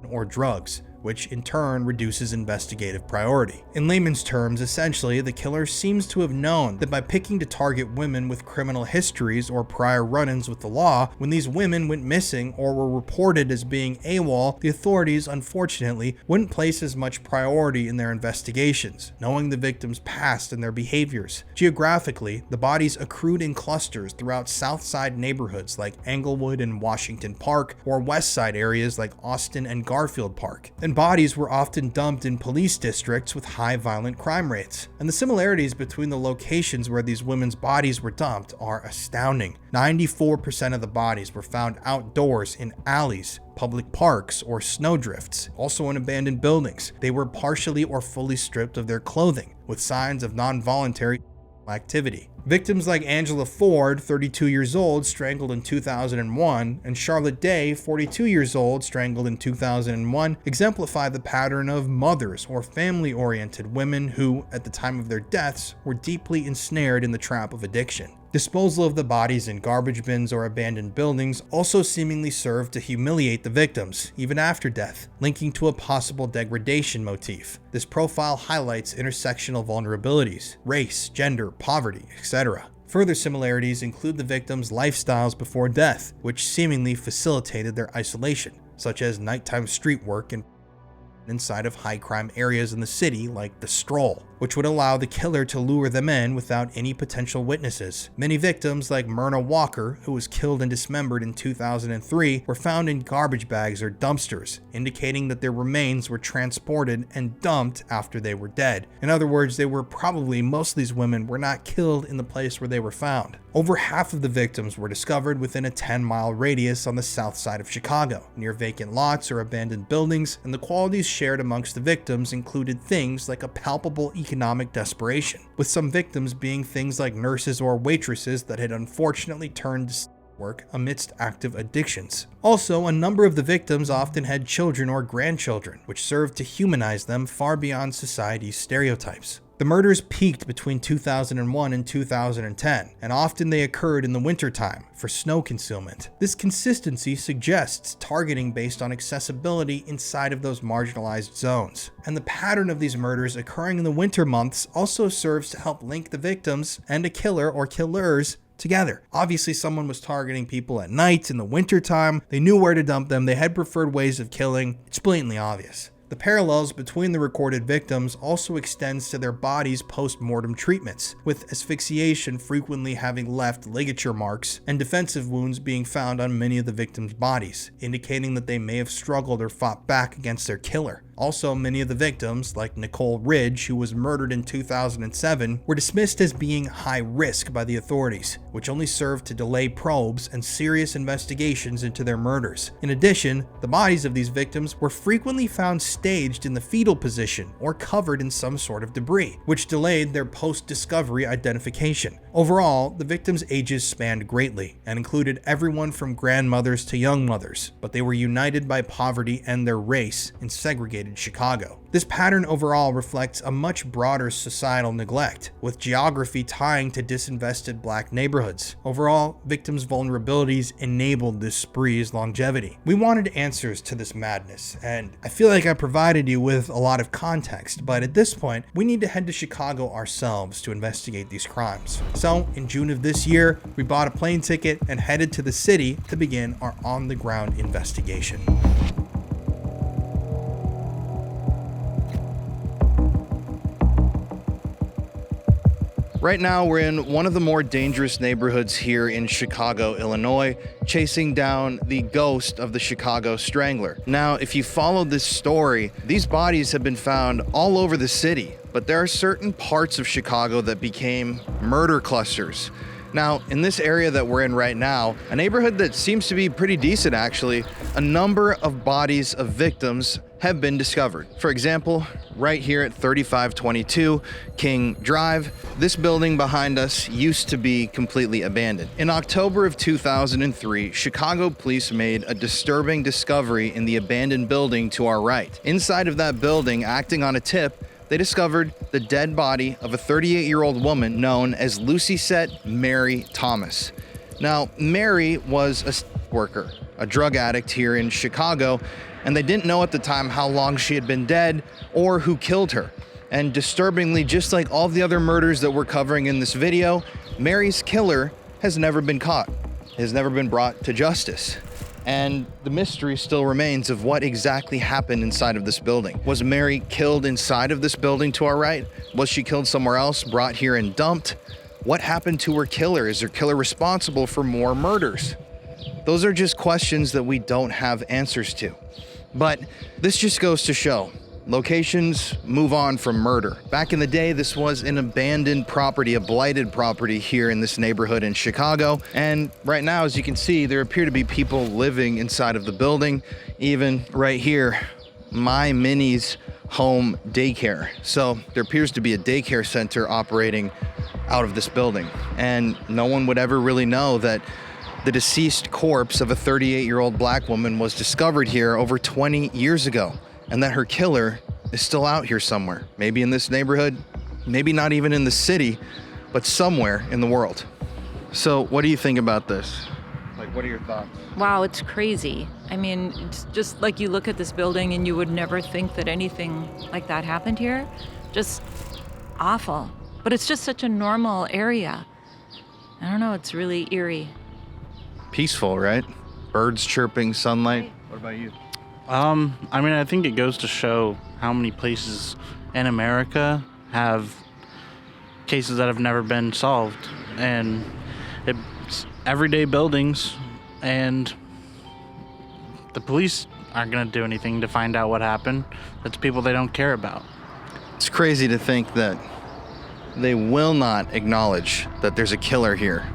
or drugs, which in turn reduces investigative priority. In layman's terms, essentially, the killer seems to have known that by picking to target women with criminal histories or prior run-ins with the law, when these women went missing or were reported as being AWOL, the authorities, unfortunately, wouldn't place as much priority in their investigations, knowing the victims' past and their behaviors. Geographically, the bodies accrued in clusters throughout South Side neighborhoods like Englewood and Washington Park, or West Side areas like Austin and Garfield Park. And bodies were often dumped in police districts with high violent crime rates. And the similarities between the locations where these women's bodies were dumped are astounding. 94% of the bodies were found outdoors in alleys, public parks, or snowdrifts, also in abandoned buildings. They were partially or fully stripped of their clothing, with signs of non-voluntary activity. Victims like Angela Ford, 32 years old, strangled in 2001, and Charlotte Day, 42 years old, strangled in 2001, exemplify the pattern of mothers or family-oriented women who, at the time of their deaths, were deeply ensnared in the trap of addiction. Disposal of the bodies in garbage bins or abandoned buildings also seemingly served to humiliate the victims, even after death, linking to a possible degradation motif. This profile highlights intersectional vulnerabilities, race, gender, poverty, etc. Further similarities include the victims' lifestyles before death, which seemingly facilitated their isolation, such as nighttime street work and inside of high crime areas in the city like the Stroll, which would allow the killer to lure them in without any potential witnesses. Many victims like Myrna Walker, who was killed and dismembered in 2003, were found in garbage bags or dumpsters, indicating that their remains were transported and dumped after they were dead. In other words, most of these women were not killed in the place where they were found. Over half of the victims were discovered within a 10-mile radius on the south side of Chicago, near vacant lots or abandoned buildings, and the qualities shared amongst the victims included things like a palpable economic desperation, with some victims being things like nurses or waitresses that had unfortunately turned to work amidst active addictions. Also, a number of the victims often had children or grandchildren, which served to humanize them far beyond society's stereotypes. The murders peaked between 2001 and 2010, and often they occurred in the wintertime for snow concealment. This consistency suggests targeting based on accessibility inside of those marginalized zones. And the pattern of these murders occurring in the winter months also serves to help link the victims and a killer or killers together. Obviously, someone was targeting people at night in the wintertime. They knew where to dump them. They had preferred ways of killing. It's blatantly obvious. The parallels between the recorded victims also extends to their bodies' post-mortem treatments, with asphyxiation frequently having left ligature marks and defensive wounds being found on many of the victims' bodies, indicating that they may have struggled or fought back against their killer. Also, many of the victims, like Nicole Ridge, who was murdered in 2007, were dismissed as being high risk by the authorities, which only served to delay probes and serious investigations into their murders. In addition, the bodies of these victims were frequently found staged in the fetal position or covered in some sort of debris, which delayed their post-discovery identification. Overall, the victims' ages spanned greatly and included everyone from grandmothers to young mothers, but they were united by poverty and their race in segregated Chicago. This pattern overall reflects a much broader societal neglect, with geography tying to disinvested black neighborhoods. Overall, victims' vulnerabilities enabled this spree's longevity. We wanted answers to this madness, and I feel like I provided you with a lot of context, but at this point, we need to head to Chicago ourselves to investigate these crimes. So, in June of this year, we bought a plane ticket and headed to the city to begin our on-the-ground investigation. Right now, we're in one of the more dangerous neighborhoods here in Chicago, Illinois, chasing down the ghost of the Chicago Strangler. Now, if you follow this story, these bodies have been found all over the city, but there are certain parts of Chicago that became murder clusters. Now, in this area that we're in right now, a neighborhood that seems to be pretty decent actually, a number of bodies of victims have been discovered. For example, right here at 3522 King Drive, this building behind us used to be completely abandoned. In October of 2003, Chicago police made a disturbing discovery in the abandoned building to our right. Inside of that building, acting on a tip, they discovered the dead body of a 38-year-old woman known as Lucysette Mary Thomas. Now, Mary was a worker, a drug addict here in Chicago, and they didn't know at the time how long she had been dead or who killed her. And disturbingly, just like all the other murders that we're covering in this video, Mary's killer has never been caught, has never been brought to justice. And the mystery still remains of what exactly happened inside of this building. Was Mary killed inside of this building to our right? Was she killed somewhere else, brought here and dumped? What happened to her killer? Is her killer responsible for more murders? Those are just questions that we don't have answers to. But this just goes to show, locations move on from murder. Back in the day, this was an abandoned property, a blighted property here in this neighborhood in Chicago. And right now, as you can see, there appear to be people living inside of the building. Even right here, My Minnie's Home Daycare. So there appears to be a daycare center operating out of this building. And no one would ever really know that the deceased corpse of a 38-year-old black woman was discovered here over 20 years ago, and that her killer is still out here somewhere. Maybe in this neighborhood, maybe not even in the city, but somewhere in the world. So what do you think about this? Like, what are your thoughts? Wow, it's crazy. I mean, it's just like you look at this building and you would never think that anything like that happened here. Just awful. But it's just such a normal area. I don't know, it's really eerie. Peaceful, right? Birds chirping, sunlight. What about you? I mean, I think it goes to show how many places in America have cases that have never been solved. And it's everyday buildings, and the police aren't going to do anything to find out what happened. That's people they don't care about. It's crazy to think that they will not acknowledge that there's a killer here.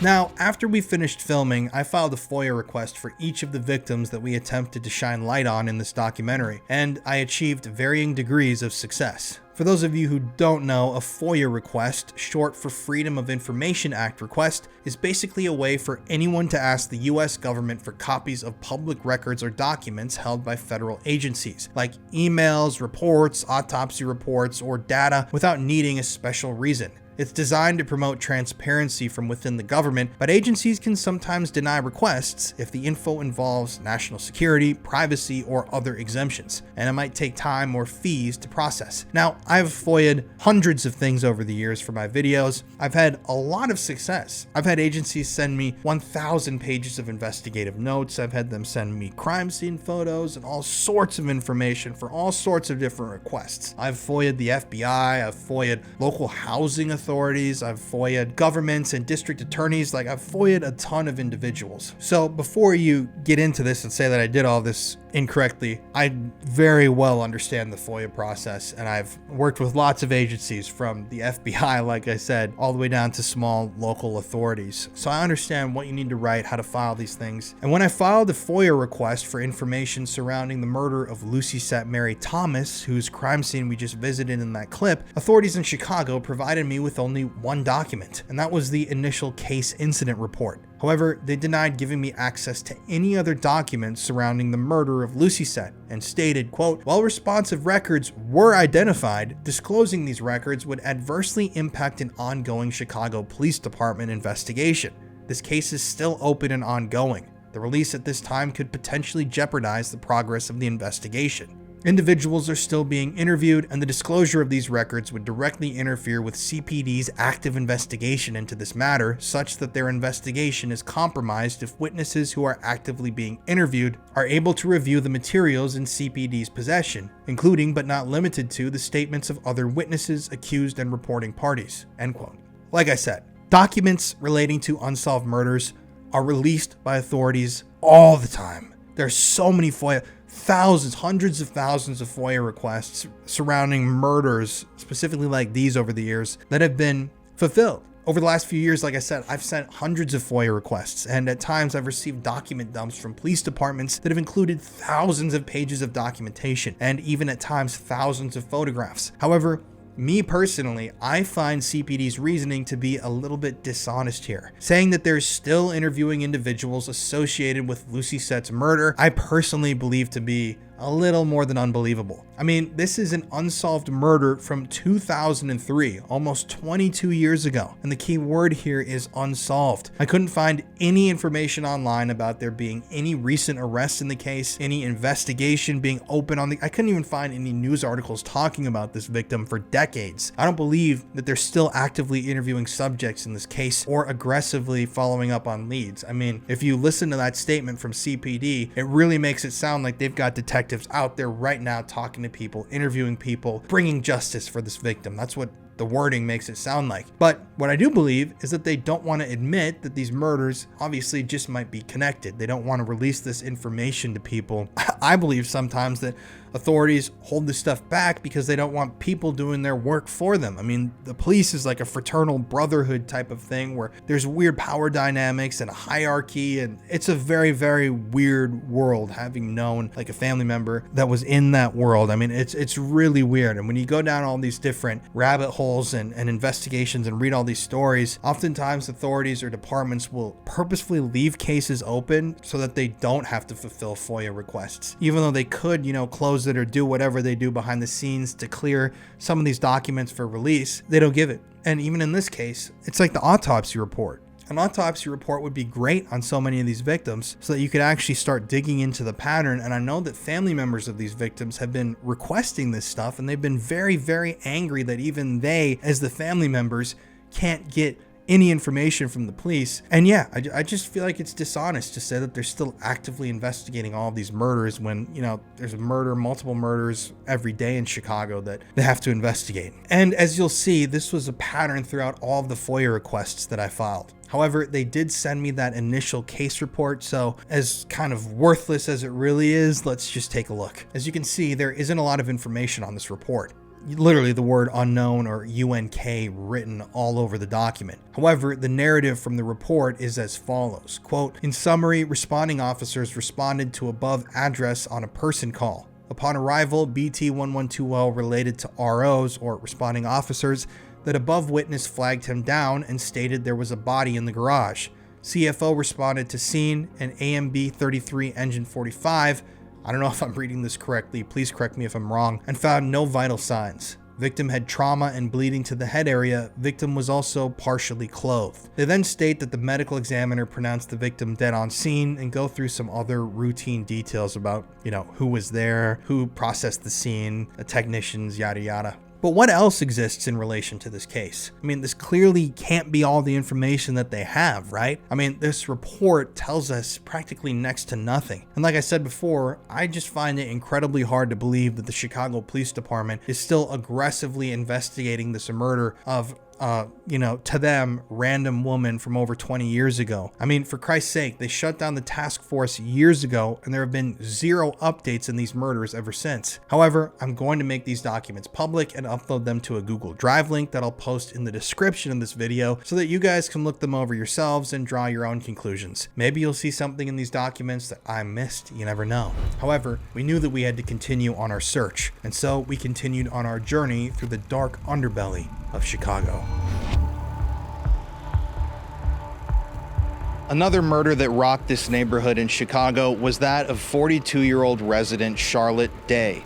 Now, after we finished filming, I filed a FOIA request for each of the victims that we attempted to shine light on in this documentary, and I achieved varying degrees of success. For those of you who don't know, a FOIA request, short for Freedom of Information Act request, is basically a way for anyone to ask the US government for copies of public records or documents held by federal agencies, like emails, reports, autopsy reports, or data, without needing a special reason. It's designed to promote transparency from within the government, but agencies can sometimes deny requests if the info involves national security, privacy, or other exemptions, and it might take time or fees to process. Now, I've FOIA'd hundreds of things over the years for my videos. I've had a lot of success. I've had agencies send me 1,000 pages of investigative notes. I've had them send me crime scene photos and all sorts of information for all sorts of different requests. I've FOIA'd the FBI, I've FOIA'd local housing authorities, I've FOIA'd governments and district attorneys. Like, I've FOIA'd a ton of individuals. So before you get into this and say that I did all this incorrectly, I very well understand the FOIA process, and I've worked with lots of agencies from the FBI, like I said, all the way down to small local authorities. So I understand what you need to write, how to file these things. And when I filed a FOIA request for information surrounding the murder of Lucy Sat Mary Thomas, whose crime scene we just visited in that clip, authorities in Chicago provided me with only one document, and that was the initial case incident report. However, they denied giving me access to any other documents surrounding the murder of Lucy Sat and stated, quote, "While responsive records were identified, disclosing these records would adversely impact an ongoing Chicago Police Department investigation. This case is still open and ongoing. The release at this time could potentially jeopardize the progress of the investigation. Individuals are still being interviewed, and the disclosure of these records would directly interfere with CPD's active investigation into this matter, such that their investigation is compromised if witnesses who are actively being interviewed are able to review the materials in CPD's possession, including but not limited to the statements of other witnesses, accused, and reporting parties." End quote. Like I said, documents relating to unsolved murders are released by authorities all the time. There's so many FOIA, thousands, hundreds of thousands of FOIA requests surrounding murders, specifically like these over the years, that have been fulfilled. Over the last few years, like I said, I've sent hundreds of FOIA requests, and at times I've received document dumps from police departments that have included thousands of pages of documentation, and even at times thousands of photographs. However, me personally, I find CPD's reasoning to be a little bit dishonest here. Saying that they're still interviewing individuals associated with Lucy Sat's murder, I personally believe to be a little more than unbelievable. I mean, this is an unsolved murder from 2003, almost 22 years ago. And the key word here is unsolved. I couldn't find any information online about there being any recent arrests in the case, any investigation being open on I couldn't even find any news articles talking about this victim for decades. I don't believe that they're still actively interviewing subjects in this case or aggressively following up on leads. I mean, if you listen to that statement from CPD, it really makes it sound like they've got detectives out there right now talking to people, interviewing people, bringing justice for this victim. That's what the wording makes it sound like. But what I do believe is that they don't want to admit that these murders obviously just might be connected. They don't want to release this information to people. I believe sometimes that authorities hold this stuff back because they don't want people doing their work for them. I mean, the police is like a fraternal brotherhood type of thing where there's weird power dynamics and a hierarchy, and it's a very, very weird world, having known like a family member that was in that world. I mean, it's really weird. And when you go down all these different rabbit holes and investigations and read all these stories, oftentimes authorities or departments will purposefully leave cases open so that they don't have to fulfill FOIA requests, even though they could, close it or do whatever they do behind the scenes to clear some of these documents for release. They don't give it. And even in this case, it's like the autopsy report. An autopsy report would be great on so many of these victims so that you could actually start digging into the pattern. And I know that family members of these victims have been requesting this stuff, and they've been very, very angry that even they, as the family members, can't get any information from the police. And yeah, I just feel like it's dishonest to say that they're still actively investigating all of these murders when, there's multiple murders every day in Chicago that they have to investigate. And as you'll see, this was a pattern throughout all of the FOIA requests that I filed. However, they did send me that initial case report, so as kind of worthless as it really is, let's just take a look. As you can see, there isn't a lot of information on this report. Literally the word unknown or UNK written all over the document. However, the narrative from the report is as follows. Quote, "In summary, responding officers responded to above address on a person call. Upon arrival, BT-1120 related to ROs or responding officers that above witness flagged him down and stated there was a body in the garage. CFO responded to scene and AMB 33 engine 45, I don't know if I'm reading this correctly, please correct me if I'm wrong, and found no vital signs. Victim had trauma and bleeding to the head area. Victim was also partially clothed. They then state that the medical examiner pronounced the victim dead on scene and go through some other routine details about, who was there, who processed the scene, the technicians, yada yada. But what else exists in relation to this case? I mean, this clearly can't be all the information that they have, right? I mean, this report tells us practically next to nothing. And like I said before, I just find it incredibly hard to believe that the Chicago Police Department is still aggressively investigating this murder of to them, random woman from over 20 years ago. I mean, for Christ's sake, they shut down the task force years ago, and there have been zero updates in these murders ever since. However, I'm going to make these documents public and upload them to a Google Drive link that I'll post in the description of this video so that you guys can look them over yourselves and draw your own conclusions. Maybe you'll see something in these documents that I missed, you never know. However, we knew that we had to continue on our search, and so we continued on our journey through the dark underbelly of Chicago. Another murder that rocked this neighborhood in Chicago was that of 42-year-old resident Charlotte Day.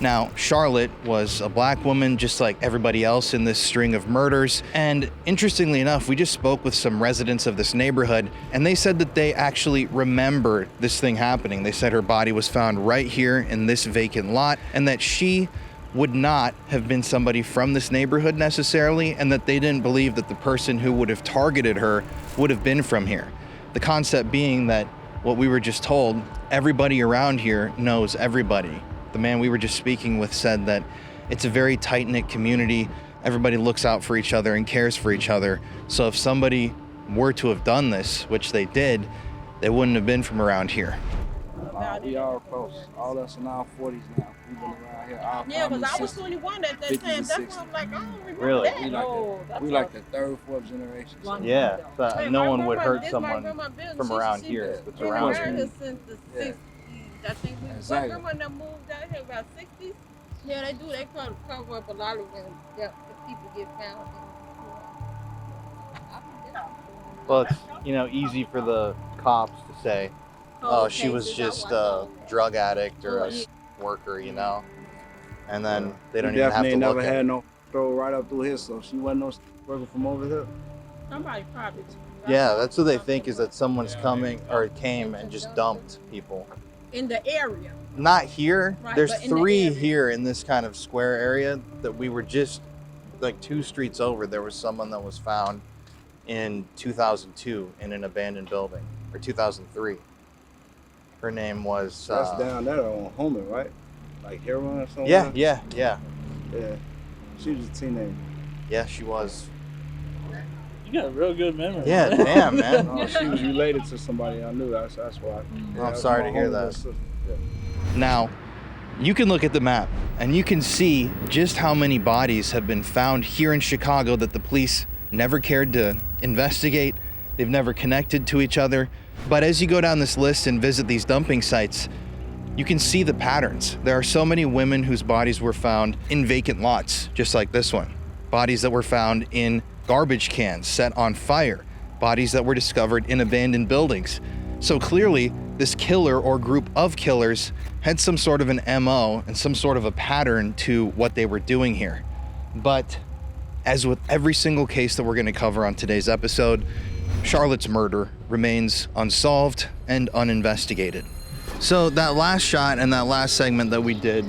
Now, Charlotte was a black woman just like everybody else in this string of murders, and interestingly enough, we just spoke with some residents of this neighborhood, and they said that they actually remembered this thing happening. They said her body was found right here in this vacant lot, and that she would not have been somebody from this neighborhood necessarily, and that they didn't believe that the person who would have targeted her would have been from here. The concept being that what we were just told, everybody around here knows everybody. The man we were just speaking with said that it's a very tight-knit community. Everybody looks out for each other and cares for each other. So if somebody were to have done this, which they did, they wouldn't have been from around here. We all close. All us in our 40s now. We've been around here. Yeah, because I was 21 at that time. That's why I'm like, I don't remember really? that. We like the third, fourth generation. So. Yeah, so no one would hurt this someone from around here. It's around here since the 60s. I think exactly. My grandma moved out here about 60s. Yeah, they do. They cover up a lot of when the people get found. Well, it's easy for the cops to say, oh, she was just a drug addict or a worker, and then they don't even have to look never at had it. no throw right up through here, so she wasn't no worker from over here. Somebody probably. Yeah, that's what they think, is that someone's coming or came and just dumped people. In the area. Not here. Right, There's but in 3 the here in this kind of square area that we were just like 2 streets over. There was someone that was found in 2002 in an abandoned building, or 2003. Her name was... That's down there on Homan, right? Like heroin or something? Yeah. Yeah. She was a teenager. Yeah, she was. You got a real good memory. Yeah, damn, man. No, she was related to somebody I knew. That's why. I'm sorry to hear that. Yeah. Now, you can look at the map and you can see just how many bodies have been found here in Chicago that the police never cared to investigate. They've never connected to each other. But as you go down this list and visit these dumping sites, you can see the patterns. There are so many women whose bodies were found in vacant lots, just like this one. Bodies that were found in garbage cans set on fire. Bodies that were discovered in abandoned buildings. So clearly, this killer or group of killers had some sort of an MO and some sort of a pattern to what they were doing here. But as with every single case that we're going to cover on today's episode, Charlotte's murder remains unsolved and uninvestigated. So that last shot and that last segment that we did,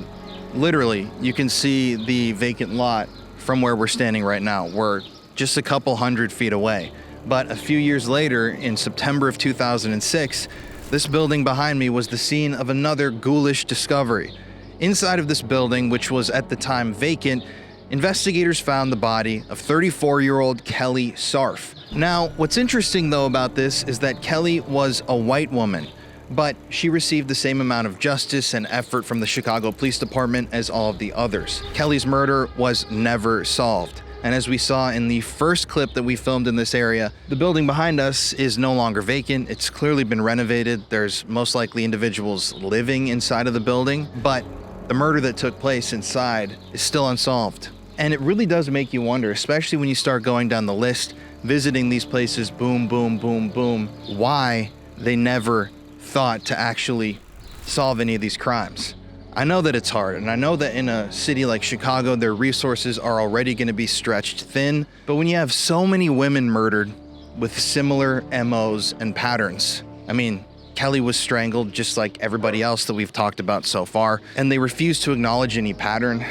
literally, you can see the vacant lot from where we're standing right now. We're just a couple 100 feet away. But a few years later, in September of 2006, this building behind me was the scene of another ghoulish discovery. Inside of this building, which was at the time vacant, investigators found the body of 34-year-old Kelly Sarf. Now, what's interesting though about this is that Kelly was a white woman, but she received the same amount of justice and effort from the Chicago Police Department as all of the others. Kelly's murder was never solved. And as we saw in the first clip that we filmed in this area, the building behind us is no longer vacant. It's clearly been renovated. There's most likely individuals living inside of the building, but the murder that took place inside is still unsolved. And it really does make you wonder, especially when you start going down the list, visiting these places, boom, boom, boom, boom, why they never thought to actually solve any of these crimes. I know that it's hard, and I know that in a city like Chicago, their resources are already going to be stretched thin. But when you have so many women murdered with similar MOs and patterns, I mean, Kelly was strangled just like everybody else that we've talked about so far, and they refuse to acknowledge any pattern.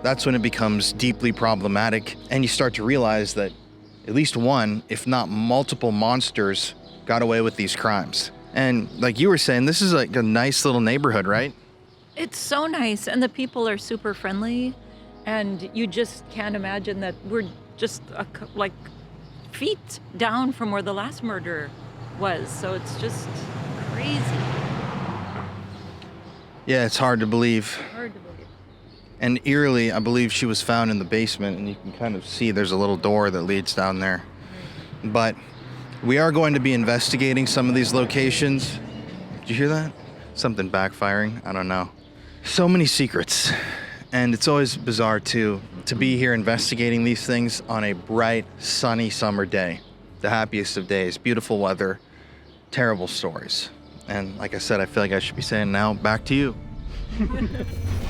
That's when it becomes deeply problematic, and you start to realize that at least one, if not multiple monsters got away with these crimes. And like you were saying, this is like a nice little neighborhood, right? It's so nice, and the people are super friendly, and you just can't imagine that we're just like feet down from where the last murder was. So it's just crazy. Yeah, it's hard to believe. Hard to believe. And eerily, I believe she was found in the basement, and you can kind of see there's a little door that leads down there. But we are going to be investigating some of these locations. Did you hear that? Something backfiring? I don't know. So many secrets. And it's always bizarre, too, to be here investigating these things on a bright, sunny summer day. The happiest of days, beautiful weather, terrible stories. And like I said, I feel like I should be saying now, back to you.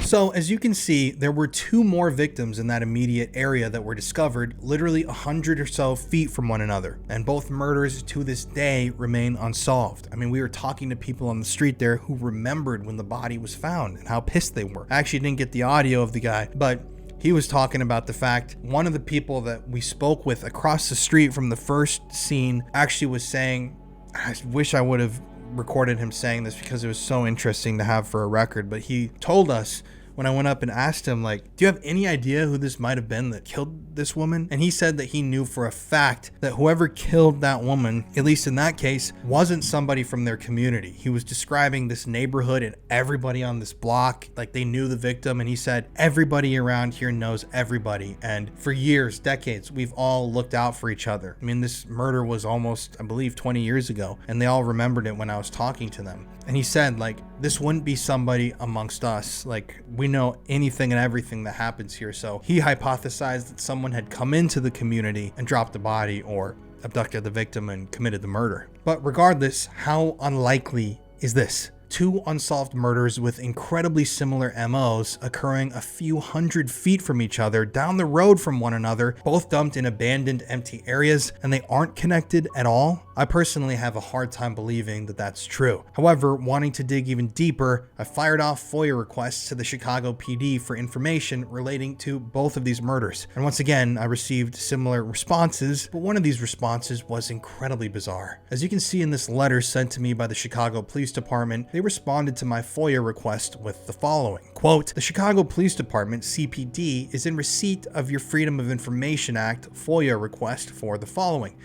So, as you can see, there were 2 more victims in that immediate area that were discovered literally 100 or so feet from one another, and both murders to this day remain unsolved. I mean, we were talking to people on the street there who remembered when the body was found and how pissed they were. I actually didn't get the audio of the guy, but he was talking about the fact one of the people that we spoke with across the street from the first scene actually was saying, I wish I would have recorded him saying this because it was so interesting to have for a record, but he told us when I went up and asked him, like, do you have any idea who this might have been that killed this woman? And he said that he knew for a fact that whoever killed that woman, at least in that case, wasn't somebody from their community. He was describing this neighborhood and everybody on this block, like they knew the victim, and he said everybody around here knows everybody, and for years, decades, we've all looked out for each other. I mean, this murder was almost, I believe, 20 years ago, and they all remembered it when I was talking to them. And he said, like, this wouldn't be somebody amongst us. Like, we know anything and everything that happens here. So he hypothesized that someone had come into the community and dropped the body or abducted the victim and committed the murder. But regardless, how unlikely is this? 2 unsolved murders with incredibly similar MOs occurring a few hundred feet from each other, down the road from one another, both dumped in abandoned empty areas, and they aren't connected at all? I personally have a hard time believing that that's true. However, wanting to dig even deeper, I fired off FOIA requests to the Chicago PD for information relating to both of these murders. And once again, I received similar responses, but one of these responses was incredibly bizarre. As you can see in this letter sent to me by the Chicago Police Department, they responded to my FOIA request with the following. Quote, the Chicago Police Department, CPD, is in receipt of your Freedom of Information Act FOIA request for the following.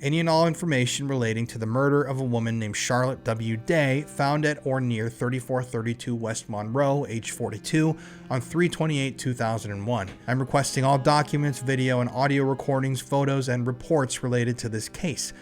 Any and all information relating to the murder of a woman named Charlotte W. Day, found at or near 3432 West Monroe, age 42, on 3/28/2001. I'm requesting all documents, video and audio recordings, photos, and reports related to this case.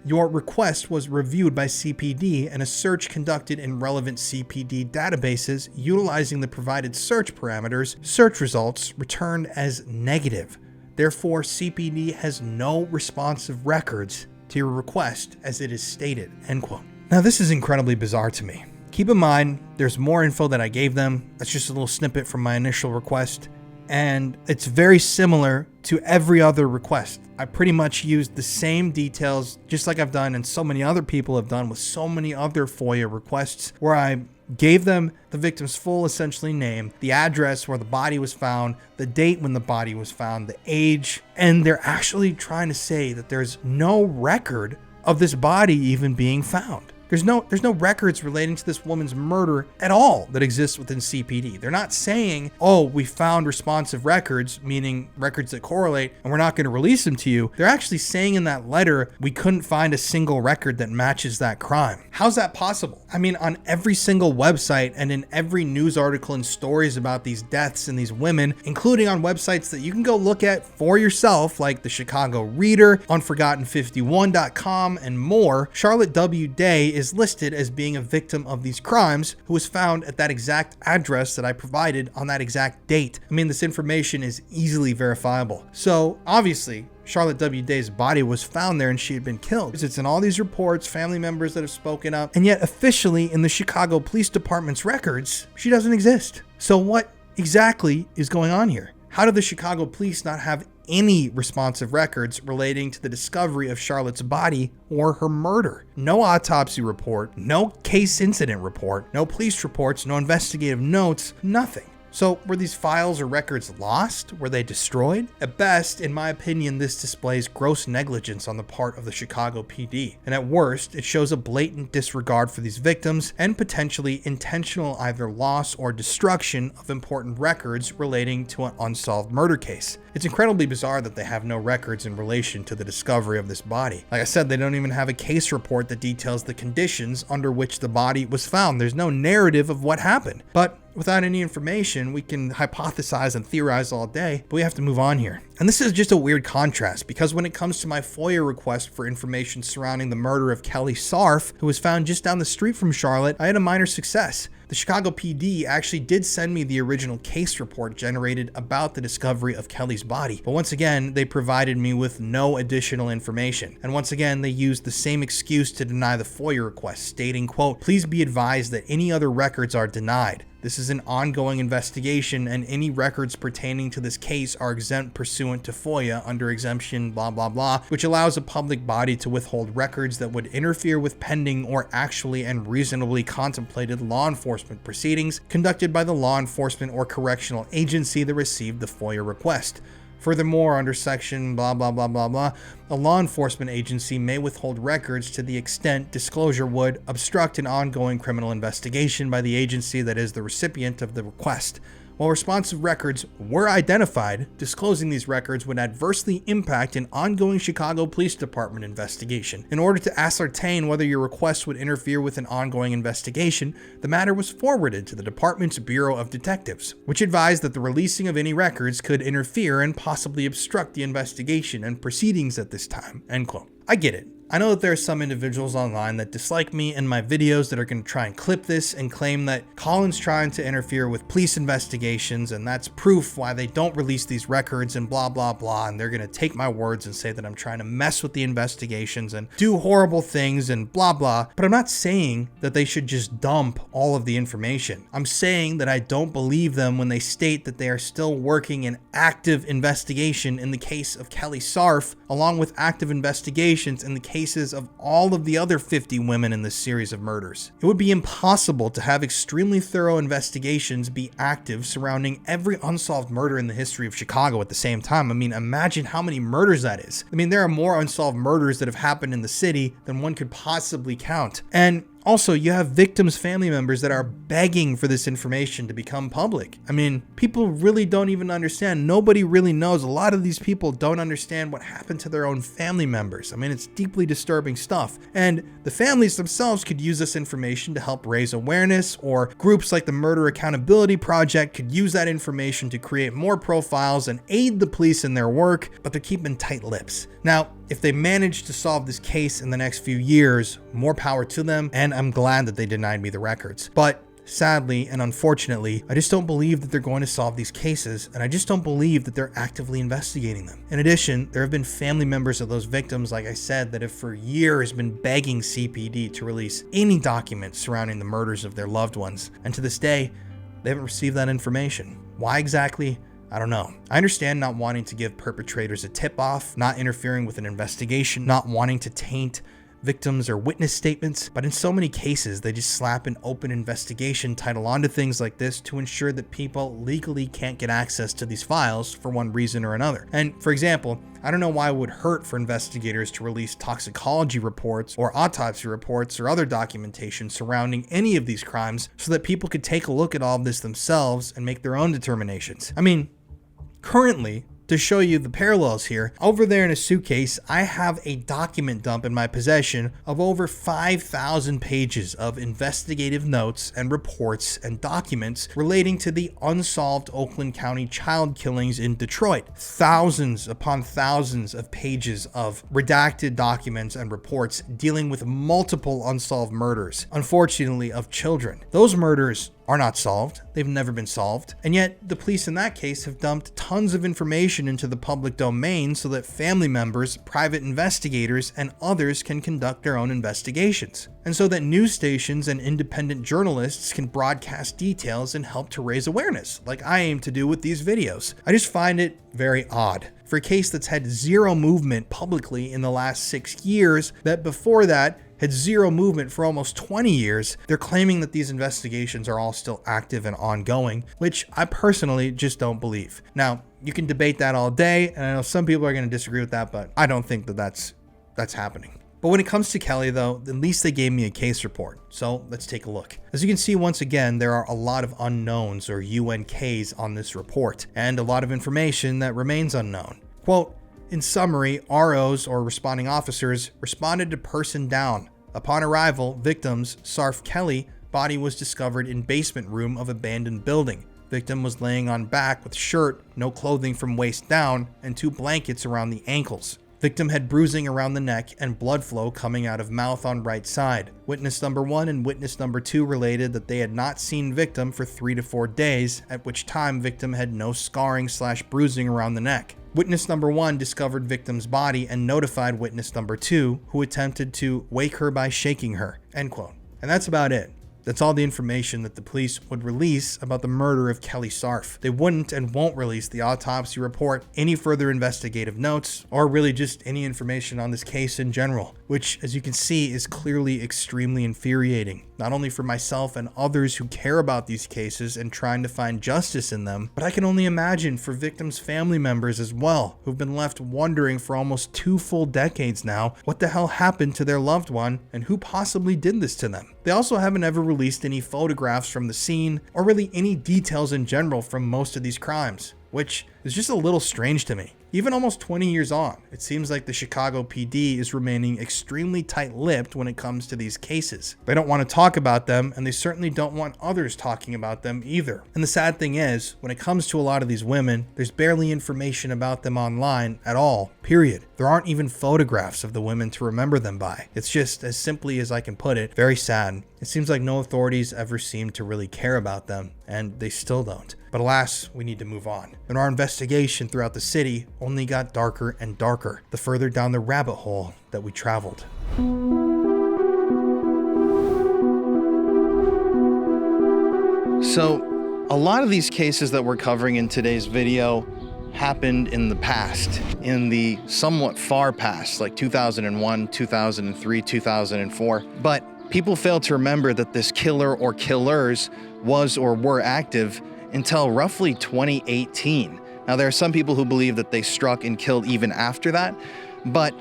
Your request was reviewed by CPD, and a search conducted in relevant CPD databases utilizing the provided search parameters, search results returned as negative. Therefore, CPD has no responsive records to your request as it is stated, end quote. Now, this is incredibly bizarre to me. Keep in mind, there's more info that I gave them. That's just a little snippet from my initial request. And it's very similar to every other request. I pretty much used the same details, just like I've done and so many other people have done with so many other FOIA requests, where I gave them the victim's full essentially name, the address where the body was found, the date when the body was found, the age, and they're actually trying to say that there's no record of this body even being found. There's no records relating to this woman's murder at all that exists within CPD. They're not saying, oh, we found responsive records, meaning records that correlate, and we're not going to release them to you. They're actually saying in that letter, we couldn't find a single record that matches that crime. How's that possible? I mean, on every single website and in every news article and stories about these deaths and these women, including on websites that you can go look at for yourself, like the Chicago Reader, Unforgotten51.com, and more, Charlotte W. Day is listed as being a victim of these crimes who was found at that exact address that I provided on that exact date. I mean, this information is easily verifiable. So obviously, Charlotte W. Day's body was found there and she had been killed. It's in all these reports, family members that have spoken up, and yet officially in the Chicago Police Department's records, she doesn't exist. So what exactly is going on here? How do the Chicago police not have any responsive records relating to the discovery of Charlotte's body or her murder? No autopsy report, no case incident report, no police reports, no investigative notes, nothing. So were these files or records lost? Were they destroyed? At best, in my opinion, this displays gross negligence on the part of the Chicago PD. And at worst, it shows a blatant disregard for these victims and potentially intentional either loss or destruction of important records relating to an unsolved murder case. It's incredibly bizarre that they have no records in relation to the discovery of this body. Like I said, they don't even have a case report that details the conditions under which the body was found. There's no narrative of what happened. But without any information, we can hypothesize and theorize all day, but we have to move on here. And this is just a weird contrast, because when it comes to my FOIA request for information surrounding the murder of Kelly Sarf, who was found just down the street from Charlotte, I had a minor success. The Chicago PD actually did send me the original case report generated about the discovery of Kelly's body, but once again, they provided me with no additional information. And once again, they used the same excuse to deny the FOIA request, stating, quote, "Please be advised that any other records are denied. This is an ongoing investigation and any records pertaining to this case are exempt pursuant to FOIA under exemption blah blah blah, which allows a public body to withhold records that would interfere with pending or actually and reasonably contemplated law enforcement proceedings conducted by the law enforcement or correctional agency that received the FOIA request. Furthermore, under section blah blah blah blah blah, a law enforcement agency may withhold records to the extent disclosure would obstruct an ongoing criminal investigation by the agency that is the recipient of the request. While responsive records were identified, disclosing these records would adversely impact an ongoing Chicago Police Department investigation. In order to ascertain whether your request would interfere with an ongoing investigation, the matter was forwarded to the department's Bureau of Detectives, which advised that the releasing of any records could interfere and possibly obstruct the investigation and proceedings at this time." End quote. I get it. I know that there are some individuals online that dislike me and my videos that are going to try and clip this and claim that Colin's trying to interfere with police investigations and that's proof why they don't release these records and blah blah blah, and they're going to take my words and say that I'm trying to mess with the investigations and do horrible things and blah blah. But I'm not saying that they should just dump all of the information. I'm saying that I don't believe them when they state that they are still working an active investigation in the case of Kelly Sarf, along with active investigations in the cases of all of the other 50 women in this series of murders. It would be impossible to have extremely thorough investigations be active surrounding every unsolved murder in the history of Chicago at the same time. I mean, imagine how many murders that is. I mean, there are more unsolved murders that have happened in the city than one could possibly count. And also, you have victims' family members that are begging for this information to become public. I mean, people really don't even understand. Nobody really knows. A lot of these people don't understand what happened to their own family members. I mean, it's deeply disturbing stuff. And the families themselves could use this information to help raise awareness, or groups like the Murder Accountability Project could use that information to create more profiles and aid the police in their work, but they're keeping tight lips. Now, if they manage to solve this case in the next few years, more power to them, and I'm glad that they denied me the records. But sadly and unfortunately, I just don't believe that they're going to solve these cases, and I just don't believe that they're actively investigating them. In addition, there have been family members of those victims, like I said, that have for years been begging CPD to release any documents surrounding the murders of their loved ones, and to this day, they haven't received that information. Why exactly? I don't know. I understand not wanting to give perpetrators a tip-off, not interfering with an investigation, not wanting to taint victims or witness statements, but in so many cases, they just slap an open investigation title onto things like this to ensure that people legally can't get access to these files for one reason or another. And for example, I don't know why it would hurt for investigators to release toxicology reports or autopsy reports or other documentation surrounding any of these crimes so that people could take a look at all of this themselves and make their own determinations. I mean, currently, to show you the parallels here, over there in a suitcase, I have a document dump in my possession of over 5,000 pages of investigative notes and reports and documents relating to the unsolved Oakland County child killings in Detroit. Thousands upon thousands of pages of redacted documents and reports dealing with multiple unsolved murders, unfortunately of children. Those murders are not solved. They've never been solved. And yet, the police in that case have dumped tons of information into the public domain so that family members, private investigators, and others can conduct their own investigations. And so that news stations and independent journalists can broadcast details and help to raise awareness, like I aim to do with these videos. I just find it very odd. For a case that's had zero movement publicly in the last 6 years, that before that had zero movement for almost 20 years, they're claiming that these investigations are all still active and ongoing, which I personally just don't believe. Now, you can debate that all day, and I know some people are going to disagree with that, but I don't think that that's happening. But when it comes to Kelly though, at least they gave me a case report. So let's take a look. As you can see, once again, there are a lot of unknowns or UNKs on this report, and a lot of information that remains unknown. Quote, in summary, ROs or responding officers responded to person down. Upon arrival, victims, Sarf Kelly, body was discovered in basement room of abandoned building. Victim was laying on back with shirt, no clothing from waist down, and 2 blankets around the ankles. Victim had bruising around the neck and blood flow coming out of mouth on right side. Witness number 1 and witness number 2 related that they had not seen victim for 3 to 4 days, at which time victim had no scarring/bruising around the neck. Witness number 1 discovered victim's body and notified witness number 2, who attempted to wake her by shaking her, end quote. And that's about it. That's all the information that the police would release about the murder of Kelly Sarf. They wouldn't and won't release the autopsy report, any further investigative notes, or really just any information on this case in general, which, as you can see, is clearly extremely infuriating, not only for myself and others who care about these cases and trying to find justice in them, but I can only imagine for victims' family members as well, who've been left wondering for almost 2 full decades now what the hell happened to their loved one and who possibly did this to them. They also haven't ever released any photographs from the scene or really any details in general from most of these crimes, which is just a little strange to me. Even almost 20 years on, it seems like the Chicago PD is remaining extremely tight-lipped when it comes to these cases. They don't want to talk about them, and they certainly don't want others talking about them either. And the sad thing is, when it comes to a lot of these women, there's barely information about them online at all, period. There aren't even photographs of the women to remember them by. It's just, as simply as I can put it, very sad. It seems like no authorities ever seem to really care about them, and they still don't. But alas, we need to move on. And our investigation throughout the city only got darker and darker, the further down the rabbit hole that we traveled. So, a lot of these cases that we're covering in today's video happened in the past, in the somewhat far past, like 2001, 2003, 2004. But people fail to remember that this killer or killers was or were active until roughly 2018. Now, there are some people who believe that they struck and killed even after that, but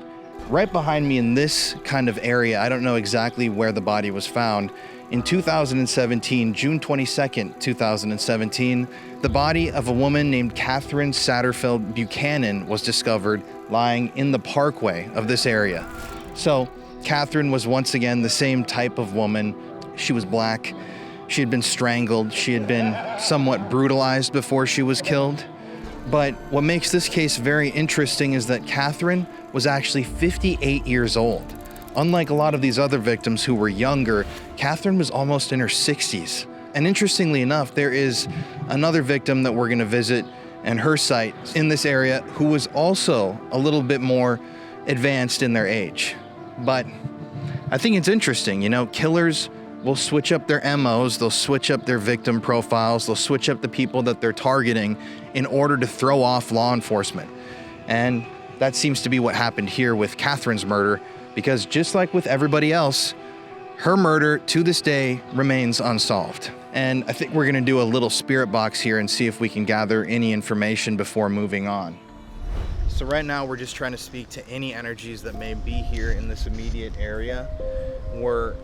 right behind me in this kind of area, I don't know exactly where the body was found. In 2017, June 22nd, 2017, the body of a woman named Catherine Satterfield Buchanan was discovered lying in the parkway of this area. So, Catherine was once again the same type of woman. She was black. She had been strangled. She had been somewhat brutalized before she was killed. But what makes this case very interesting is that Catherine was actually 58 years old. Unlike a lot of these other victims who were younger, Catherine was almost in her 60s. And interestingly enough, there is another victim that we're going to visit and her site in this area who was also a little bit more advanced in their age. But I think it's interesting, killers will switch up their MOs, they'll switch up their victim profiles, they'll switch up the people that they're targeting in order to throw off law enforcement. And that seems to be what happened here with Catherine's murder, because just like with everybody else, her murder to this day remains unsolved. And I think we're gonna do a little spirit box here and see if we can gather any information before moving on. So right now we're just trying to speak to any energies that may be here in this immediate area. We're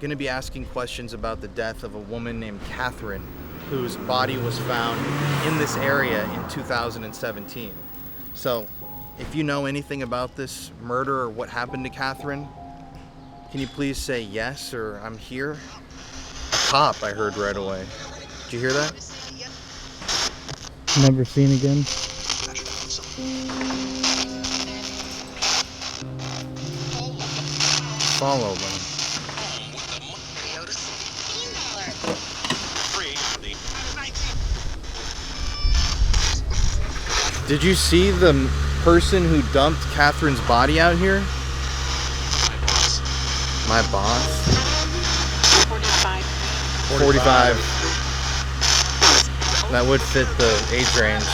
going to be asking questions about the death of a woman named Catherine, whose body was found in this area in 2017. So, if you know anything about this murder or what happened to Catherine, can you please say yes or I'm here? A cop, I heard right away. Did you hear that? Never seen again. Follow them. Did you see the person who dumped Catherine's body out here? My boss? 45. That would fit the age range.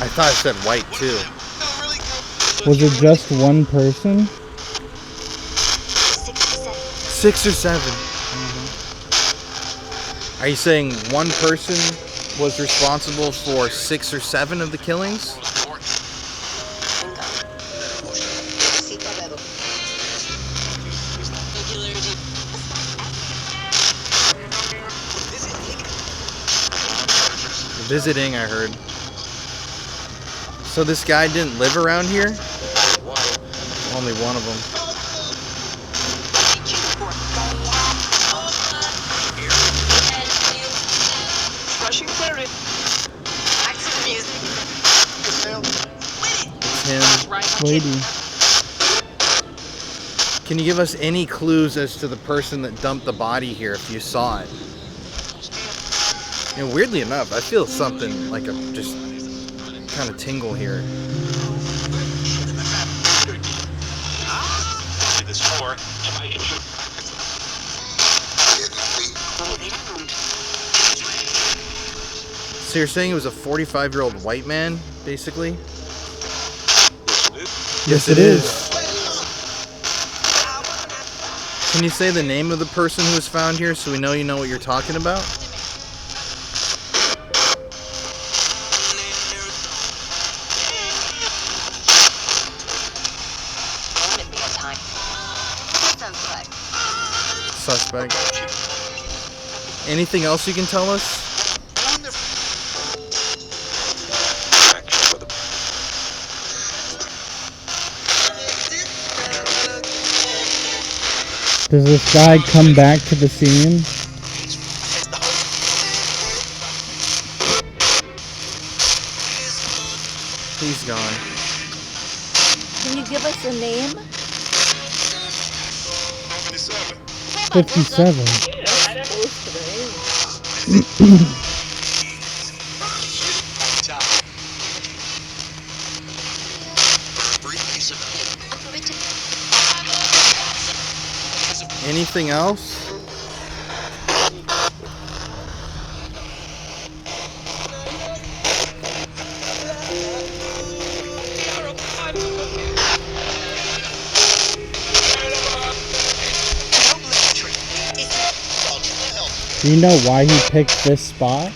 I thought it said white too. Was it just one person? 6 or 7. Are you saying one person was responsible for 6 or 7 of the killings? Visiting, I heard. So this guy didn't live around here? Only one of them. Lady. Can you give us any clues as to the person that dumped the body here if you saw it? You know, weirdly enough, I feel something like a just kind of tingle here. So you're saying it was a 45-year-old white man, basically? Yes, it is. Can you say the name of the person who was found here so we know you know what you're talking about? Suspect. Anything else you can tell us? Does this guy come back to the scene? He's gone. Can you give us a name? 57. Anything else? Do you know why he picked this spot?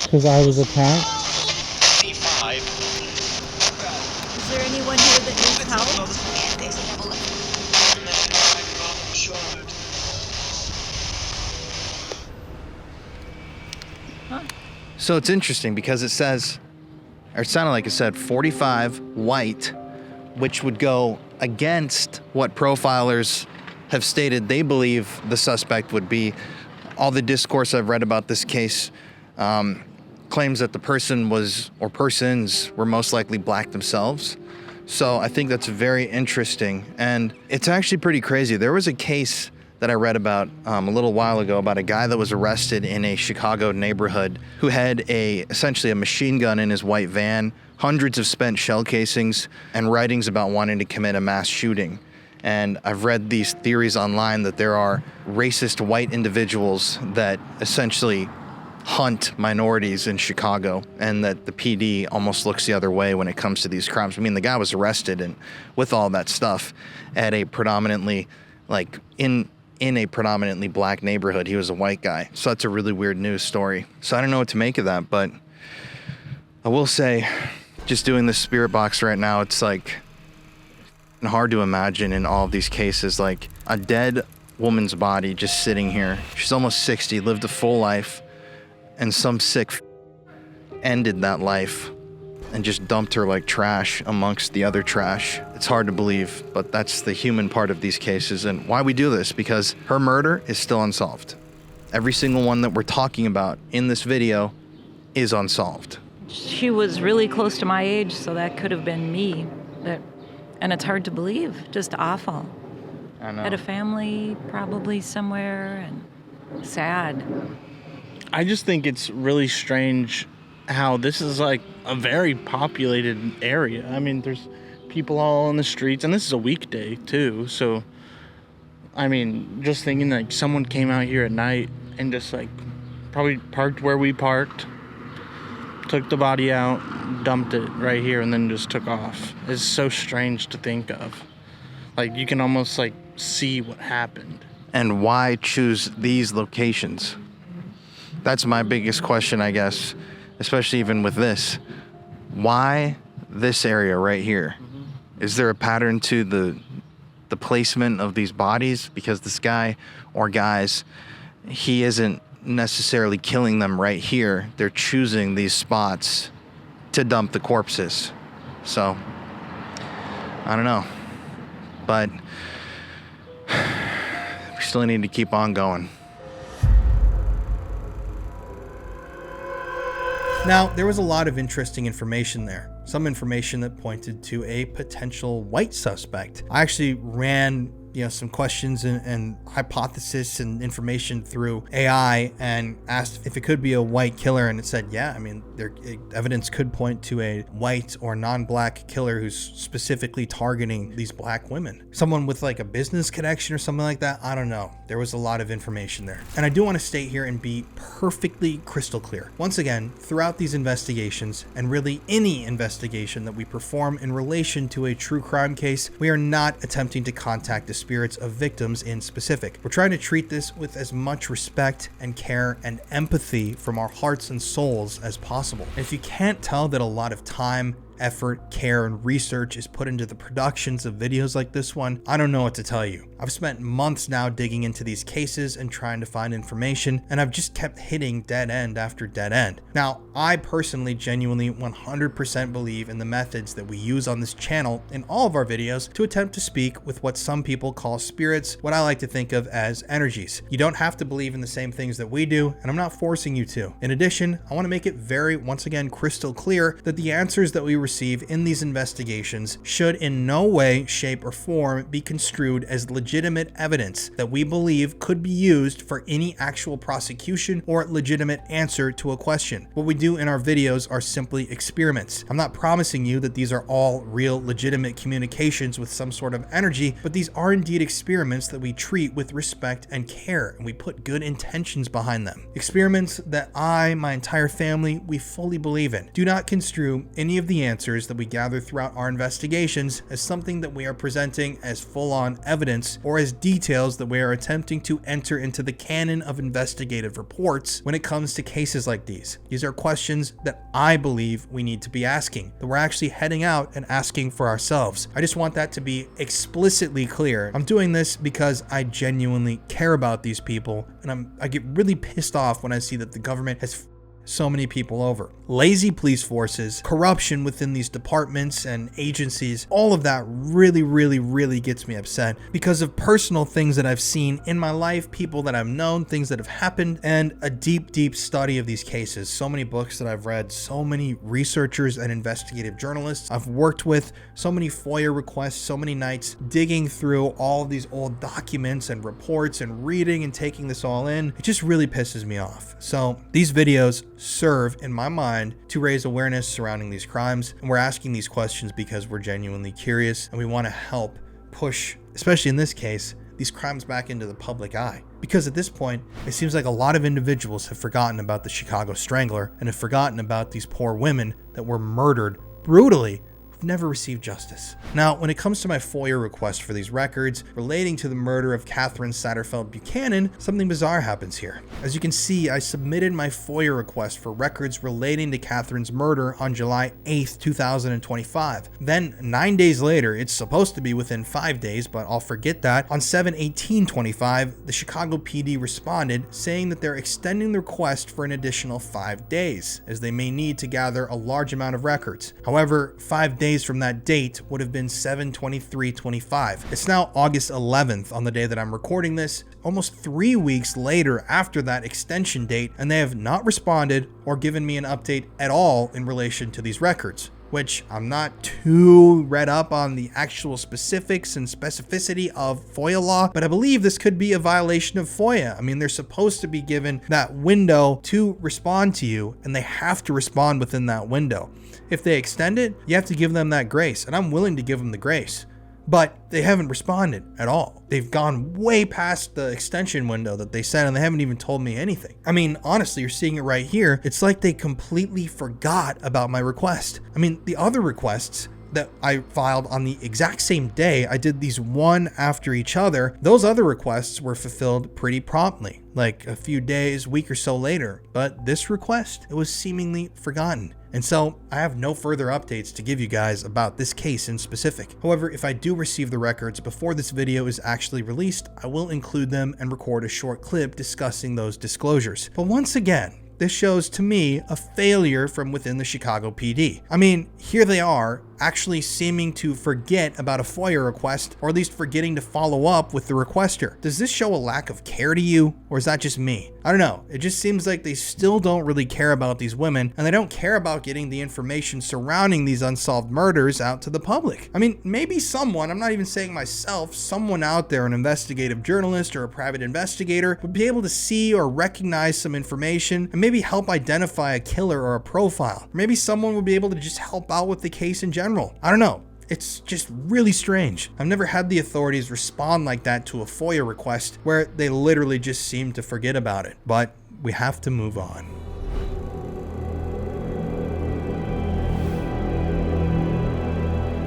Because I was attacked? Is there anyone here that needs help? So it's interesting because it says, or it sounded like it said 45 white, which would go against what profilers have stated they believe the suspect would be. All the discourse I've read about this case claims that the person was, or persons were most likely black themselves. So I think that's very interesting. And it's actually pretty crazy. There was a case that I read about a little while ago about a guy that was arrested in a Chicago neighborhood who had essentially a machine gun in his white van, hundreds of spent shell casings, and writings about wanting to commit a mass shooting. And I've read these theories online that there are racist white individuals that essentially hunt minorities in Chicago, and that the PD almost looks the other way when it comes to these crimes. I mean, the guy was arrested and with all that stuff at a predominantly, like in a predominantly black neighborhood. He was a white guy. So that's a really weird news story. So I don't know what to make of that, but I will say, just doing this spirit box right now, it's like hard to imagine in all of these cases, like a dead woman's body just sitting here. She's almost 60, lived a full life, and some sick ended that life and just dumped her like trash amongst the other trash. It's hard to believe, but that's the human part of these cases and why we do this, because her murder is still unsolved. Every single one that we're talking about in this video is unsolved. She was really close to my age, so that could have been me. And it's hard to believe, just awful. I know. Had a family probably somewhere, and sad. I just think it's really strange how this is like a very populated area. I mean, there's people all on the streets, and this is a weekday too. So, I mean, just thinking like someone came out here at night and just like probably parked where we parked, took the body out, dumped it right here, and then just took off. It's so strange to think of. Like, you can almost like see what happened. And why choose these locations? That's my biggest question, I guess, especially even with this. Why this area right here? Is there a pattern to the placement of these bodies? Because this guy or guys, he isn't necessarily killing them right here. They're choosing these spots to dump the corpses. So, I don't know. But we still need to keep on going. Now, there was a lot of interesting information there. Some information that pointed to a potential white suspect. I actually ran some questions and hypothesis and information through AI and asked if it could be a white killer, and it said, yeah, I mean, evidence could point to a white or non-black killer who's specifically targeting these black women. Someone with like a business connection or something like that, I don't know. There was a lot of information there. And I do want to state here and be perfectly crystal clear. Once again, throughout these investigations, and really any investigation that we perform in relation to a true crime case, we are not attempting to contact the spirits of victims in specific. We're trying to treat this with as much respect and care and empathy from our hearts and souls as possible. And if you can't tell that a lot of time, effort, care, and research is put into the productions of videos like this one, I don't know what to tell you. I've spent months now digging into these cases and trying to find information, and I've just kept hitting dead end after dead end. Now, I personally genuinely 100% believe in the methods that we use on this channel in all of our videos to attempt to speak with what some people call spirits, what I like to think of as energies. You don't have to believe in the same things that we do, and I'm not forcing you to. In addition, I want to make it very, once again, crystal clear that the answers that we receive in these investigations should in no way, shape, or form be construed as legitimate evidence that we believe could be used for any actual prosecution or legitimate answer to a question. What we do in our videos are simply experiments. I'm not promising you that these are all real, legitimate communications with some sort of energy, but these are indeed experiments that we treat with respect and care, and we put good intentions behind them. Experiments that I, my entire family, we fully believe in. Do not construe any of the answers that we gather throughout our investigations as something that we are presenting as full-on evidence or as details that we are attempting to enter into the canon of investigative reports when it comes to cases like these. These are questions that I believe we need to be asking, that we're actually heading out and asking for ourselves. I just want that to be explicitly clear. I'm doing this because I genuinely care about these people, and I get really pissed off when I see that the government has so many people over. Lazy police forces, corruption within these departments and agencies, all of that really gets me upset because of personal things that I've seen in my life, people that I've known, things that have happened, and a deep study of these cases. So many books that I've read, so many researchers and investigative journalists I've worked with, so many FOIA requests, so many nights digging through all of these old documents and reports and reading and taking this all in. It just really pisses me off. So these videos serve, in my mind, to raise awareness surrounding these crimes, and we're asking these questions because we're genuinely curious and we want to help push, especially in this case, these crimes back into the public eye. Because at this point, it seems like a lot of individuals have forgotten about the Chicago Strangler and have forgotten about these poor women that were murdered brutally, never received justice. Now, when it comes to my FOIA request for these records relating to the murder of Catherine Satterfeld Buchanan, something bizarre happens here. As you can see, I submitted my FOIA request for records relating to Catherine's murder on July 8th, 2025. Then 9 days later, it's supposed to be within 5 days, but I'll forget that. On 7/18/25, the Chicago PD responded saying that they're extending the request for an additional 5 days, as they may need to gather a large amount of records. However, 5 days days from that date would have been 7/23/25. It's now August 11th on the day that I'm recording this, almost 3 weeks later after that extension date, and they have not responded or given me an update at all in relation to these records, which I'm not too read up on the actual specifics and specificity of FOIA law, but I believe this could be a violation of FOIA. I mean, they're supposed to be given that window to respond to you, and they have to respond within that window. If they extend it, you have to give them that grace, and I'm willing to give them the grace. But they haven't responded at all. They've gone way past the extension window that they said, and they haven't even told me anything. I mean, honestly, you're seeing it right here. It's like they completely forgot about my request. I mean, the other requests that I filed on the exact same day, I did these one after each other. Those other requests were fulfilled pretty promptly, like a few days, week or so later. But this request, it was seemingly forgotten. And so I have no further updates to give you guys about this case in specific. However, if I do receive the records before this video is actually released, I will include them and record a short clip discussing those disclosures. But once again, this shows to me a failure from within the Chicago PD. I mean, here they are, actually seeming to forget about a FOIA request, or at least forgetting to follow up with the requester. Does this show a lack of care to you, or is that just me? I don't know. It just seems like they still don't really care about these women, and they don't care about getting the information surrounding these unsolved murders out to the public. I mean, maybe someone, I'm not even saying myself, someone out there, an investigative journalist or a private investigator, would be able to see or recognize some information and maybe help identify a killer or a profile. Or maybe someone would be able to just help out with the case in general. I don't know. It's just really strange. I've never had the authorities respond like that to a FOIA request where they literally just seem to forget about it. But we have to move on.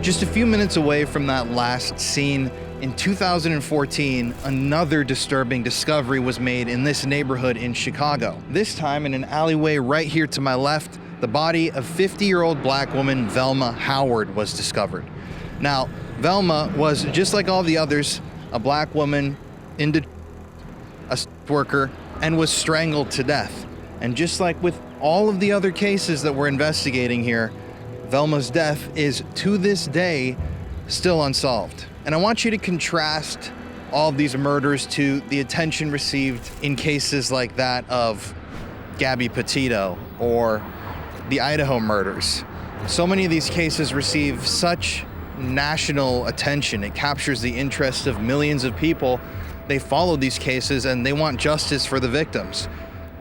Just a few minutes away from that last scene, in 2014, another disturbing discovery was made in this neighborhood in Chicago. This time in an alleyway right here to my left, the body of 50-year-old black woman Velma Howard was discovered. Now, Velma was, just like all the others, a black woman, a worker, and was strangled to death. And just like with all of the other cases that we're investigating here, Velma's death is, to this day, still unsolved. And I want you to contrast all of these murders to the attention received in cases like that of Gabby Petito or the Idaho murders. So many of these cases receive such national attention. It captures the interest of millions of people. They follow these cases and they want justice for the victims.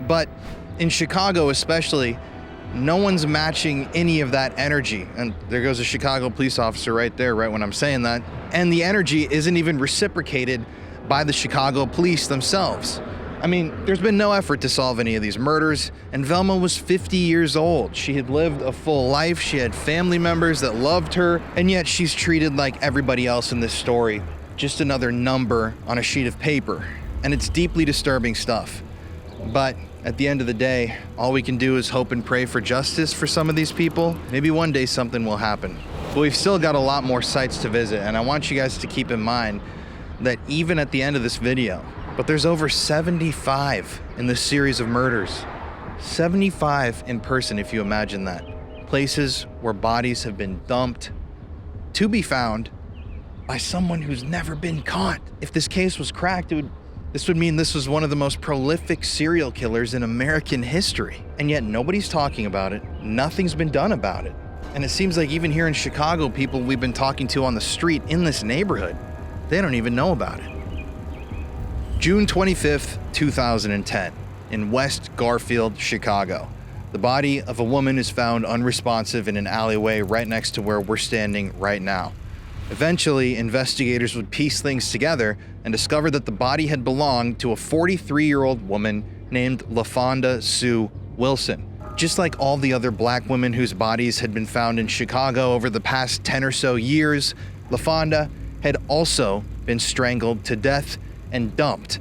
But in Chicago especially, no one's matching any of that energy. And there goes a Chicago police officer right there, right when I'm saying that. And the energy isn't even reciprocated by the Chicago police themselves. I mean, there's been no effort to solve any of these murders, and Velma was 50 years old. She had lived a full life, she had family members that loved her, and yet she's treated like everybody else in this story, just another number on a sheet of paper. And it's deeply disturbing stuff. But at the end of the day, all we can do is hope and pray for justice for some of these people. Maybe one day something will happen. But we've still got a lot more sites to visit, and I want you guys to keep in mind that even at the end of this video, but there's over 75 in this series of murders. 75 in person, if you imagine that. Places where bodies have been dumped to be found by someone who's never been caught. If this case was cracked, this would mean this was one of the most prolific serial killers in American history. And yet nobody's talking about it. Nothing's been done about it. And it seems like even here in Chicago, people we've been talking to on the street in this neighborhood, they don't even know about it. June 25th, 2010, in West Garfield, Chicago. The body of a woman is found unresponsive in an alleyway right next to where we're standing right now. Eventually, investigators would piece things together and discover that the body had belonged to a 43-year-old woman named LaFonda Sue Wilson. Just like all the other black women whose bodies had been found in Chicago over the past 10 or so years, LaFonda had also been strangled to death and dumped.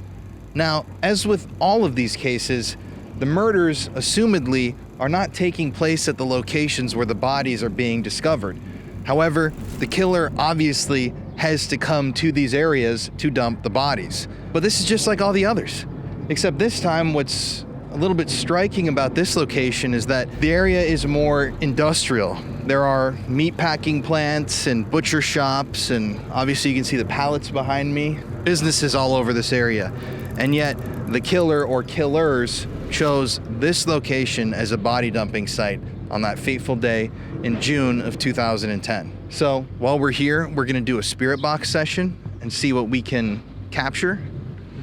Now, as with all of these cases, the murders, assumedly, are not taking place at the locations where the bodies are being discovered. However, the killer obviously has to come to these areas to dump the bodies. But this is just like all the others. Except this time, what's a little bit striking about this location is that the area is more industrial. There are meat packing plants and butcher shops, and obviously you can see the pallets behind me. Businesses all over this area. And yet the killer or killers chose this location as a body dumping site on that fateful day in June of 2010. So while we're here, we're gonna do a spirit box session and see what we can capture.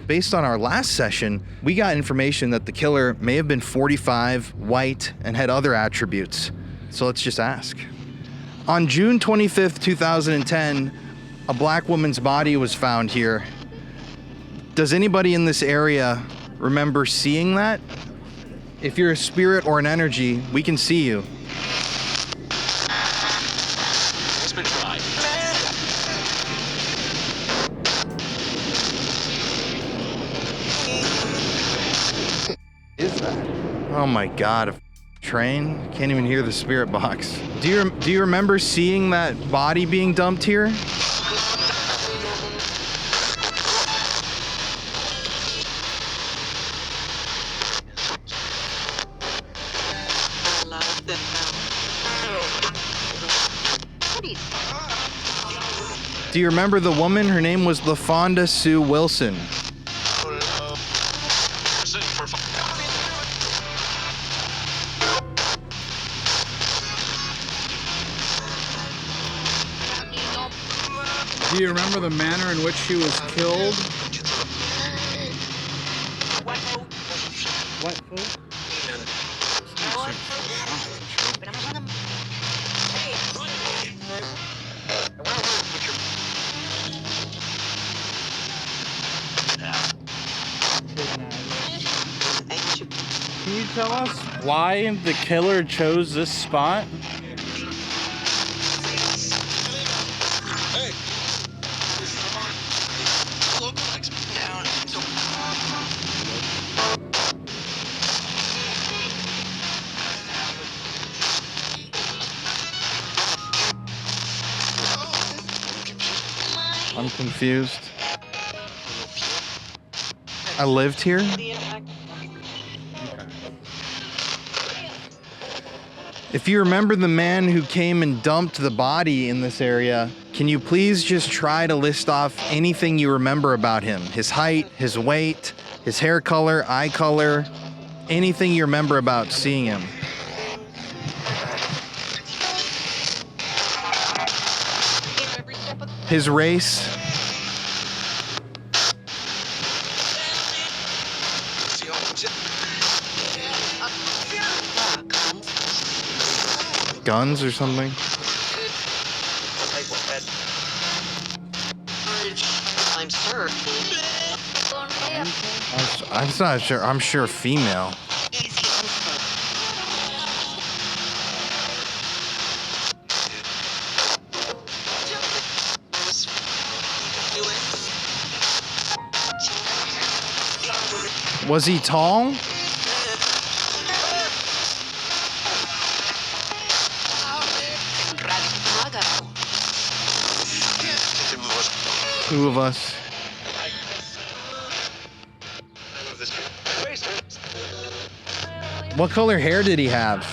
Based on our last session, we got information that the killer may have been 45, white, and had other attributes. So let's just ask. On June 25th, 2010, a black woman's body was found here. Does anybody in this area remember seeing that? If you're a spirit or an energy, we can see you. It's been tried. Is that? Oh my God, a train? Can't even hear the spirit box. Do you remember seeing that body being dumped here? Do you remember the woman? Her name was LaFonda Sue Wilson. Do you remember the manner in which she was killed? What food? Can you tell us why the killer chose this spot? I'm confused. I lived here? If you remember the man who came and dumped the body in this area, can you please just try to list off anything you remember about him? His height, his weight, his hair color, eye color, anything you remember about seeing him. His race. Guns or something? I'm not sure. I'm sure female. Was he tall? Two of us. What color hair did he have?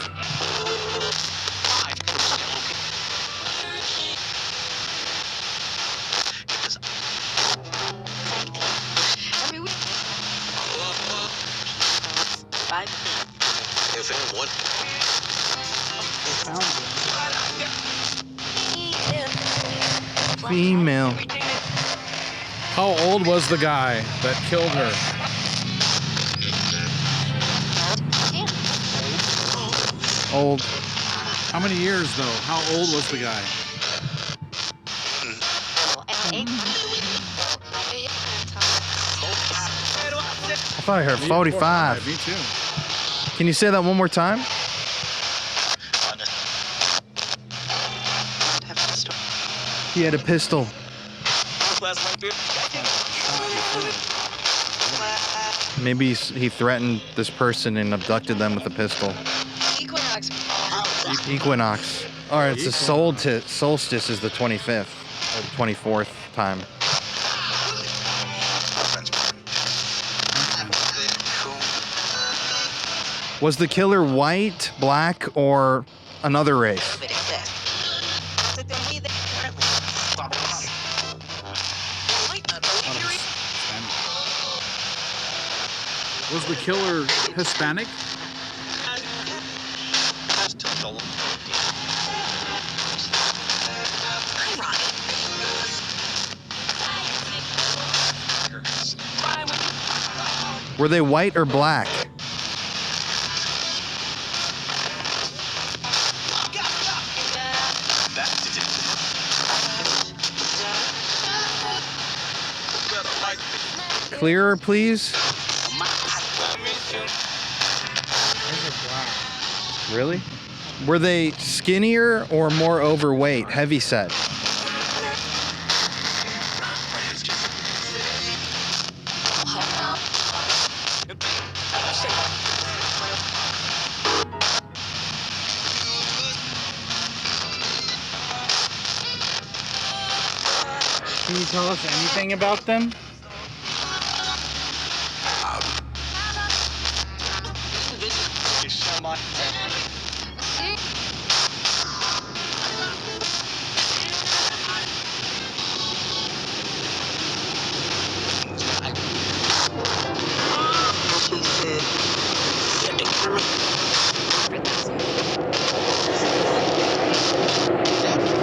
Female. How old was the guy that killed her? Old. How many years though? How old was the guy? I thought I heard 45. Me too. Can you say that one more time? He had a pistol. Maybe he threatened this person and abducted them with a pistol. Equinox. All right, it's the solstice is the 25th or 24th time. Was the killer white, black, or another race? Was the killer Hispanic? Were they white or black? Clearer, please. Really? Were they skinnier or more overweight, heavy set? Can you tell us anything about them?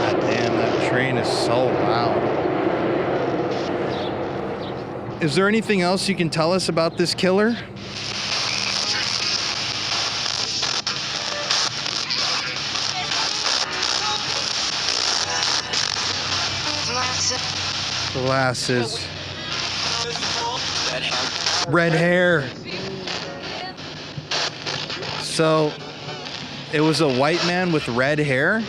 God damn, that train is so loud. Is there anything else you can tell us about this killer? Glasses. Red hair. So, it was a white man with red hair?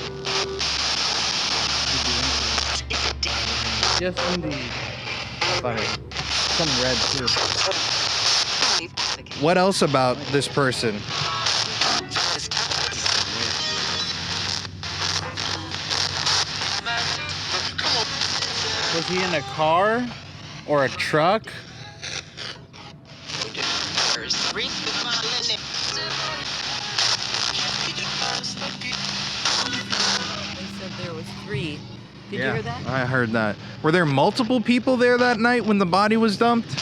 Yes, indeed. Funny. Some red too. What else about this person? Was he in a car or a truck? They said there was 3. Did you Yeah, hear that? I heard that. Were there multiple people there that night when the body was dumped?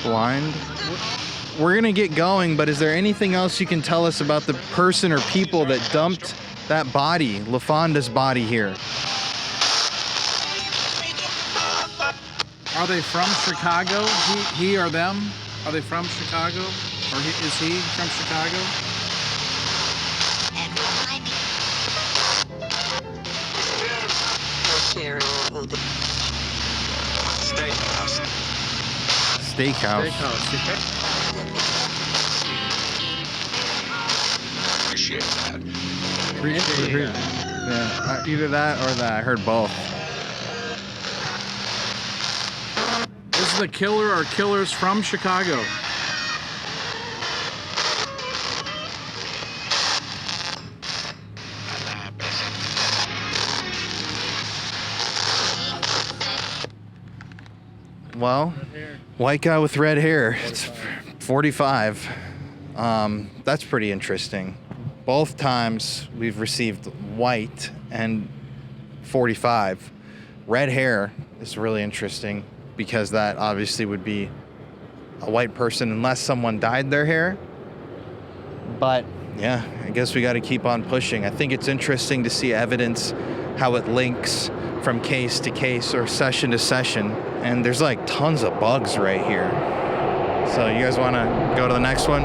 Blind? We're gonna get going, but is there anything else you can tell us about the person or people that dumped that body, LaFonda's body here? Are they from Chicago? He or them? Are they from Chicago? Or is he from Chicago? Steakhouse. Appreciate that. Yeah, either that or that. I heard both. Is the killer or killers from Chicago? Well, white guy with red hair. It's 45. That's pretty interesting. Both times we've received white and 45. Red hair is really interesting because that obviously would be a white person unless someone dyed their hair. But yeah, I guess we got to keep on pushing. I think it's interesting to see evidence, how it links from case to case or session to session. And there's like tons of bugs right here. So you guys want to go to the next one?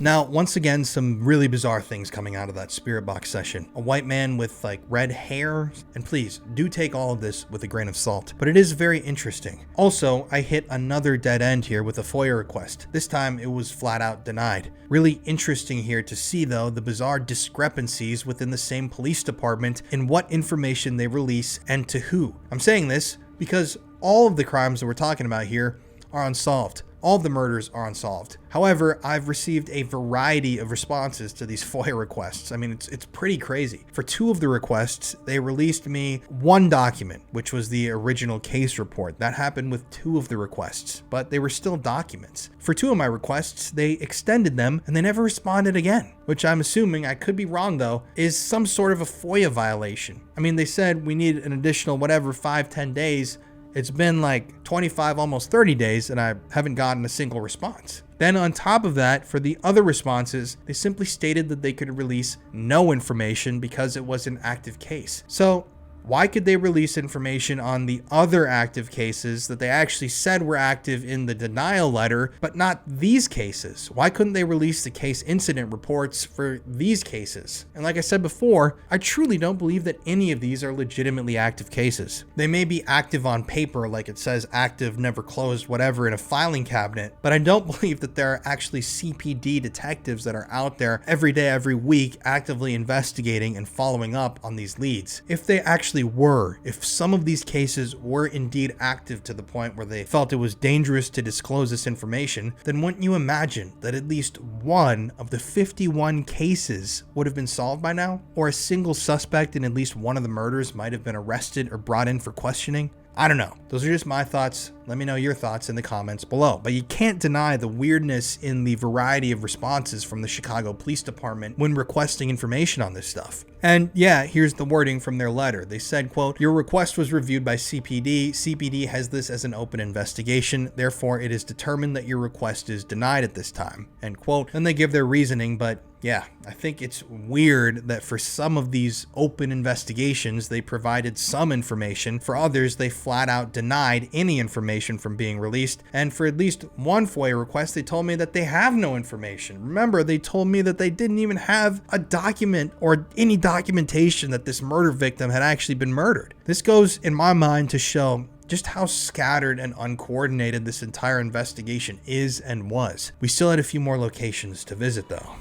Now, once again, some really bizarre things coming out of that spirit box session. A white man with like red hair, and please do take all of this with a grain of salt, but it is very interesting. Also, I hit another dead end here with a FOIA request. This time it was flat out denied. Really interesting here to see though the bizarre discrepancies within the same police department in what information they release and to who. I'm saying this because all of the crimes that we're talking about here are unsolved. All of the murders are unsolved. However, I've received a variety of responses to these FOIA requests. I mean, it's pretty crazy. For 2 of the requests, they released me 1 document, which was the original case report. That happened with 2 of the requests, but they were still documents. For 2 of my requests, they extended them and they never responded again, which I'm assuming, I could be wrong though, is some sort of a FOIA violation. I mean, they said we need an additional whatever 5-10 days. It's been like 25, almost 30 days, and I haven't gotten a single response. Then on top of that, for the other responses, they simply stated that they could release no information because it was an active case. So why could they release information on the other active cases that they actually said were active in the denial letter, but not these cases? Why couldn't they release the case incident reports for these cases? And like I said before, I truly don't believe that any of these are legitimately active cases. They may be active on paper, like it says active, never closed, whatever, in a filing cabinet, but I don't believe that there are actually CPD detectives that are out there every day, every week, actively investigating and following up on these leads. If they actually were, if some of these cases were indeed active to the point where they felt it was dangerous to disclose this information, then wouldn't you imagine that at least 1 of the 51 cases would have been solved by now? Or a single suspect in at least 1 of the murders might have been arrested or brought in for questioning? I don't know. Those are just my thoughts. Let me know your thoughts in the comments below. But you can't deny the weirdness in the variety of responses from the Chicago Police Department when requesting information on this stuff. And yeah, here's the wording from their letter. They said, quote, "Your request was reviewed by CPD. CPD has this as an open investigation. Therefore, it is determined that your request is denied at this time." End quote. And they give their reasoning, but yeah, I think it's weird that for some of these open investigations, they provided some information. For others, they flat out denied any information from being released. And for at least 1 FOIA request, they told me that they have no information. Remember, they told me that they didn't even have a document or any documentation that this murder victim had actually been murdered. This goes, in my mind, to show just how scattered and uncoordinated this entire investigation is and was. We still had a few more locations to visit though.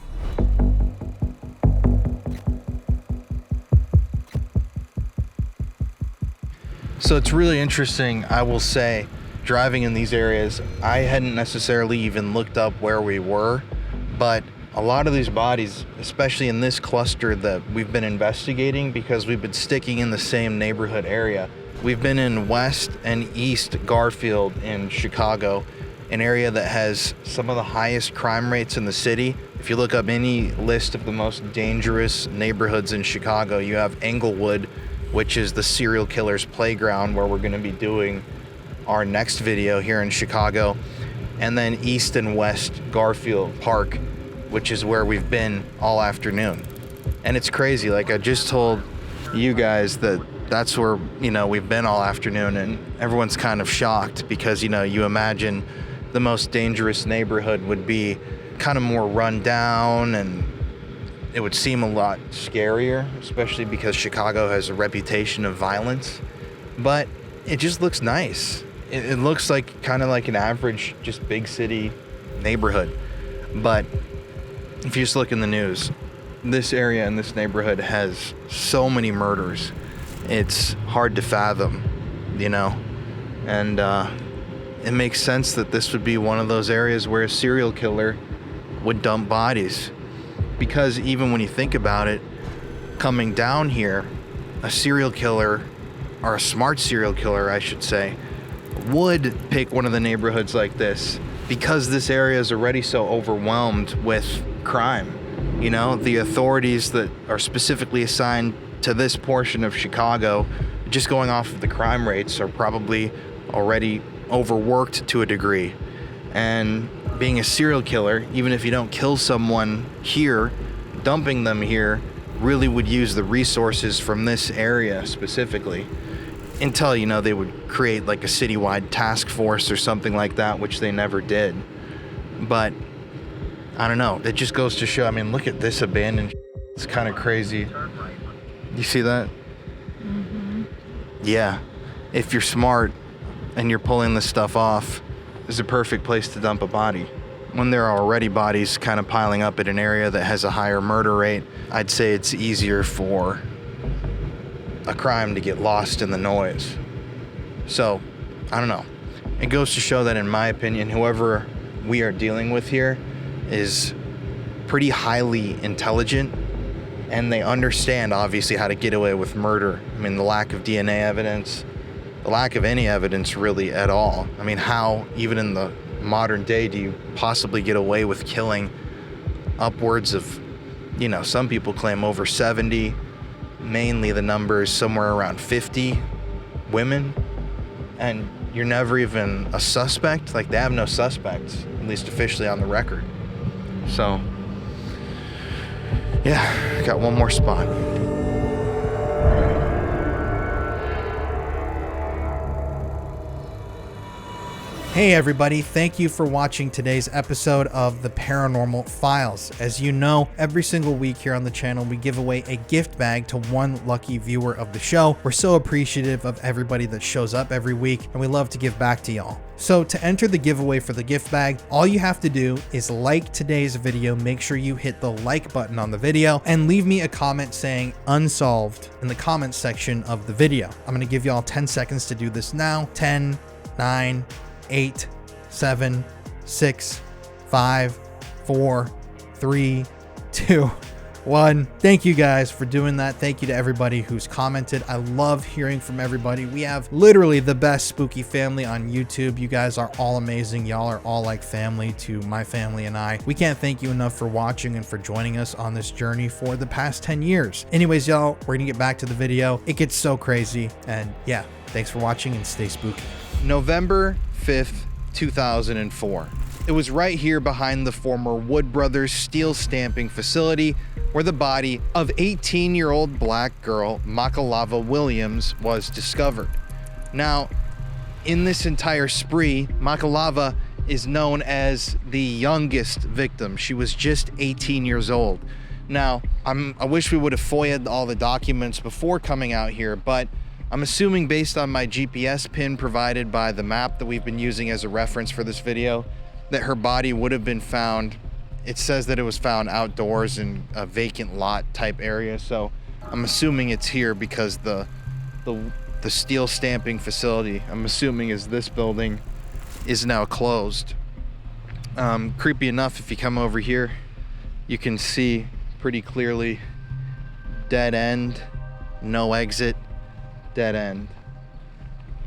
So it's really interesting, I will say, driving in these areas, I hadn't necessarily even looked up where we were, but a lot of these bodies, especially in this cluster that we've been investigating because we've been sticking in the same neighborhood area. We've been in West and East Garfield in Chicago, an area that has some of the highest crime rates in the city. If you look up any list of the most dangerous neighborhoods in Chicago, you have Englewood, which is the serial killer's playground where we're going to be doing our next video here in Chicago, and then East and West Garfield Park, which is where we've been all afternoon. And it's crazy, like I just told you guys that that's where, we've been all afternoon, and everyone's kind of shocked because, you imagine the most dangerous neighborhood would be kind of more run down, and it would seem a lot scarier, especially because Chicago has a reputation of violence. But it just looks nice. It looks like kind of like an average, just big city neighborhood. But if you just look in the news, this area in this neighborhood has so many murders. It's hard to fathom, and it makes sense that this would be one of those areas where a serial killer would dump bodies. Because even when you think about it, coming down here, a serial killer, or a smart serial killer, I should say, would pick one of the neighborhoods like this because this area is already so overwhelmed with crime. The authorities that are specifically assigned to this portion of Chicago, just going off of the crime rates, are probably already overworked to a degree. And being a serial killer, even if you don't kill someone here, dumping them here really would use the resources from this area specifically until, they would create like a citywide task force or something like that, which they never did. But I don't know. It just goes to show, I mean, look at this abandoned. It's kind of crazy. You see that? Mm-hmm. Yeah. If you're smart and you're pulling this stuff off, it's a perfect place to dump a body. When there are already bodies kind of piling up at an area that has a higher murder rate, I'd say it's easier for a crime to get lost in the noise. So, I don't know. It goes to show that, in my opinion, whoever we are dealing with here is pretty highly intelligent, and they understand, obviously, how to get away with murder. I mean, the lack of DNA evidence, the lack of any evidence really at all. I mean, how, even in the modern day, do you possibly get away with killing upwards of, you know, some people claim over 70, mainly the number is somewhere around 50 women, and you're never even a suspect? Like, they have no suspects, at least officially on the record. So, yeah, got one more spot. Hey everybody, thank you for watching today's episode of the Paranormal Files. As you know, every single week here on the channel, we give away a gift bag to one lucky viewer of the show. We're so appreciative of everybody that shows up every week, and we love to give back to y'all. So to enter the giveaway for the gift bag, all you have to do is like today's video, make sure you hit the like button on the video, and leave me a comment saying unsolved in the comments section of the video. I'm gonna give y'all 10 seconds to do this now. 10, 9, 8, 7, 6, 5, 4, 3, 2, 1. Thank you guys for doing that. Thank you to everybody who's commented. I love hearing from everybody. We have literally the best spooky family on YouTube. You guys are all amazing. Y'all are all like family to my family and I. We can't thank you enough for watching and for joining us on this journey for the past 10 years. Anyways, y'all, we're gonna get back to the video. It gets so crazy. And yeah, thanks for watching and stay spooky. November 5th, 2004. It was right here behind the former Wood Brothers steel stamping facility where the body of 18-year-old black girl Makalava Williams was discovered. Now, in this entire spree, Makalava is known as the youngest victim. She was just 18 years old. Now, I wish we would have FOIA'd all the documents before coming out here, but I'm assuming, based on my GPS pin provided by the map that we've been using as a reference for this video, that her body would have been found. It says that it was found outdoors in a vacant lot type area, so I'm assuming it's here because the steel stamping facility, I'm assuming, is this building, is now closed. Creepy enough, if you come over here, you can see pretty clearly dead end, no exit, dead end,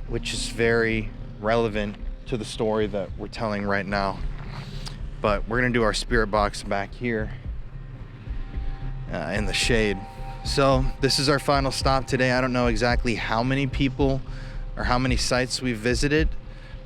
which is very relevant to the story that we're telling right now. But we're gonna do our spirit box back here in the shade. So this is our final stop today. I don't know exactly how many people or how many sites we've visited,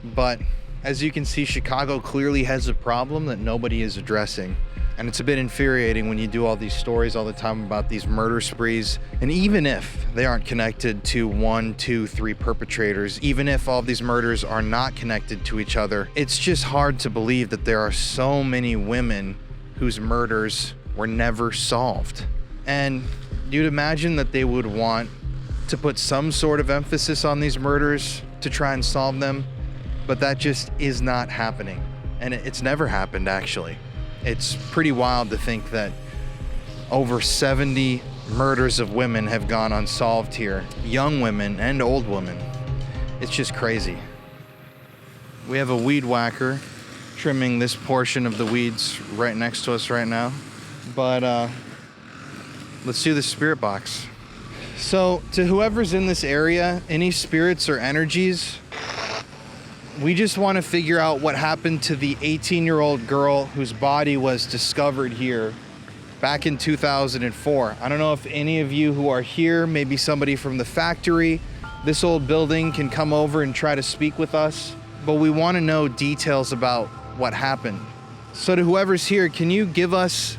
but as you can see, Chicago clearly has a problem that nobody is addressing. And it's a bit infuriating when you do all these stories all the time about these murder sprees. And even if they aren't connected to 1, 2, 3 perpetrators, even if all of these murders are not connected to each other, it's just hard to believe that there are so many women whose murders were never solved. And you'd imagine that they would want to put some sort of emphasis on these murders to try and solve them, but that just is not happening. And it's never happened, actually. It's pretty wild to think that over 70 murders of women have gone unsolved here, young women and old women. It's just crazy. We have a weed whacker trimming this portion of the weeds right next to us right now. But let's do the spirit box. So to whoever's in this area, any spirits or energies, we just want to figure out what happened to the 18-year-old girl whose body was discovered here back in 2004. I don't know if any of you who are here, maybe somebody from the factory, this old building, can come over and try to speak with us, but we want to know details about what happened. So to whoever's here, can you give us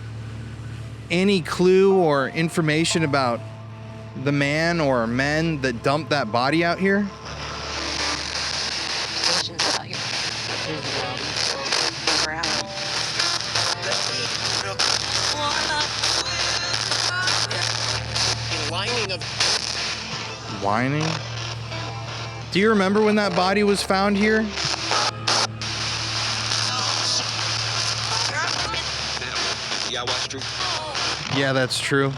any clue or information about the man or men that dumped that body out here? whining. Do you remember when that body was found here? Yeah, that's true.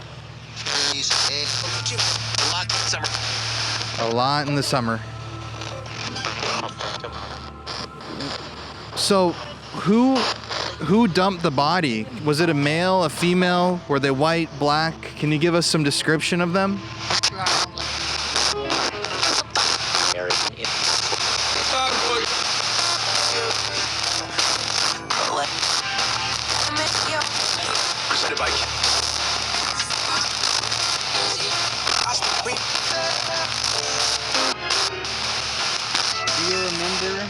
A lot in the summer. So, who dumped the body? Was it a male, a female? Were they white, black? Can you give us some description of them? Do you remember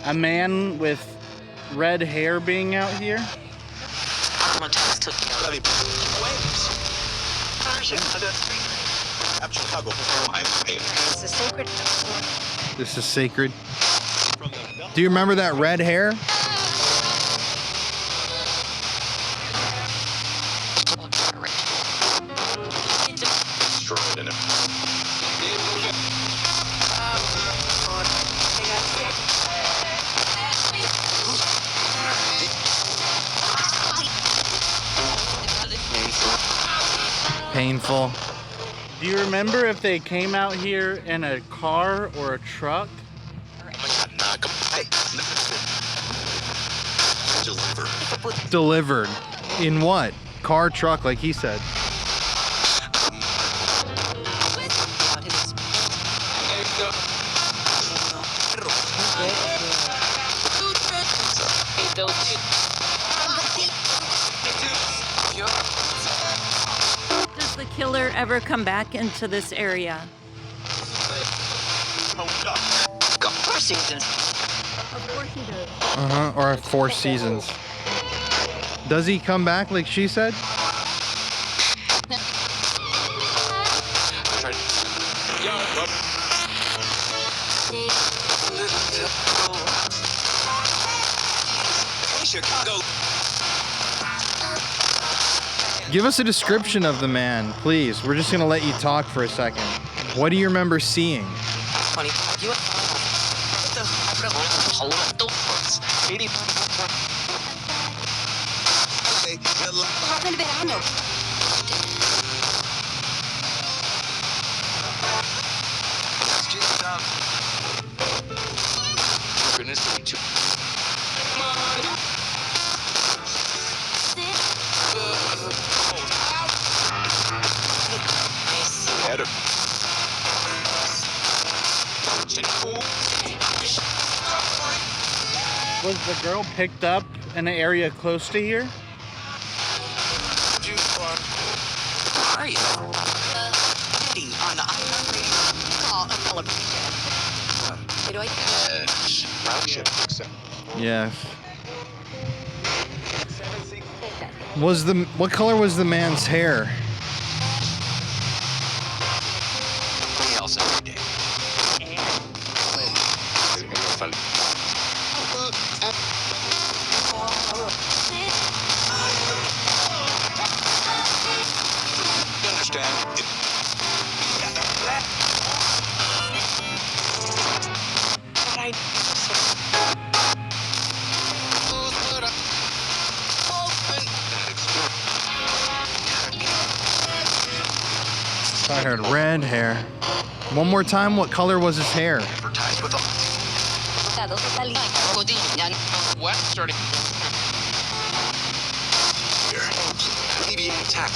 a man with red hair being out here? This is sacred. Do you remember that red hair? Painful. Do you remember if they came out here in a car or a truck? Delivered. In what? Car, truck, like he said. Does the killer ever come back into this area? Or 4 seasons. Does he come back like she said? Give us a description of the man, please. We're just gonna let you talk for a second. What do you remember seeing? Was the girl picked up in an area close to here? Yes. What color was the man's hair? I heard red hair. One more time, what color was his hair? What? Starting. Alleviate attack.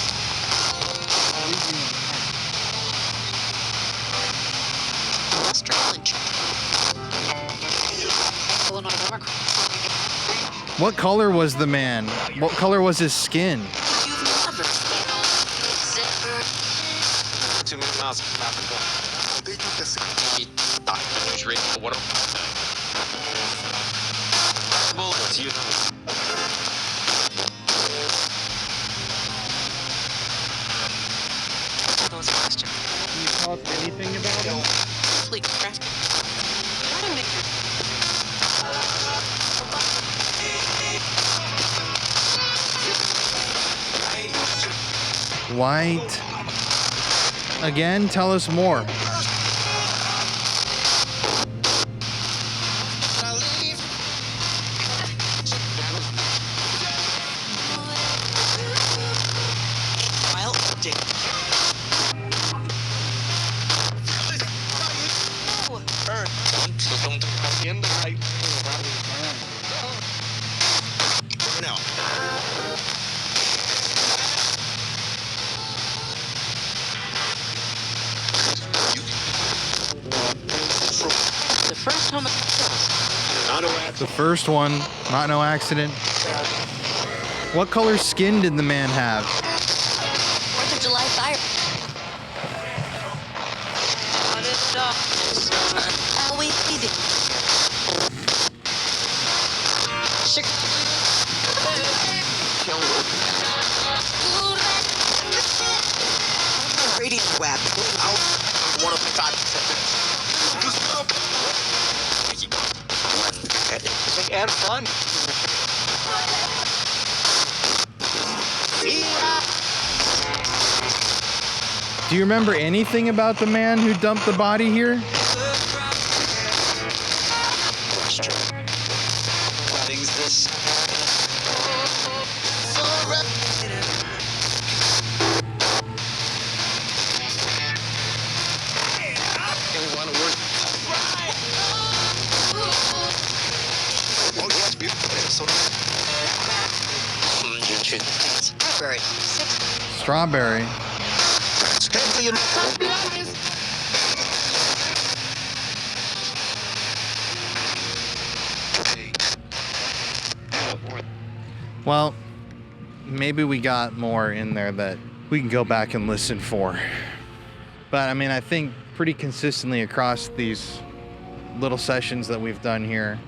What color was the man? What color was his skin? Can you tell us anything about him? White. Again, tell us more. The first one, not no accident. What color skin did the man have? 4th of July fire. We did. Radio web. One of the five. And fun. Do you remember anything about the man who dumped the body here? Strawberry. Well, maybe we got more in there that we can go back and listen for. But I mean, I think pretty consistently across these little sessions that we've done here,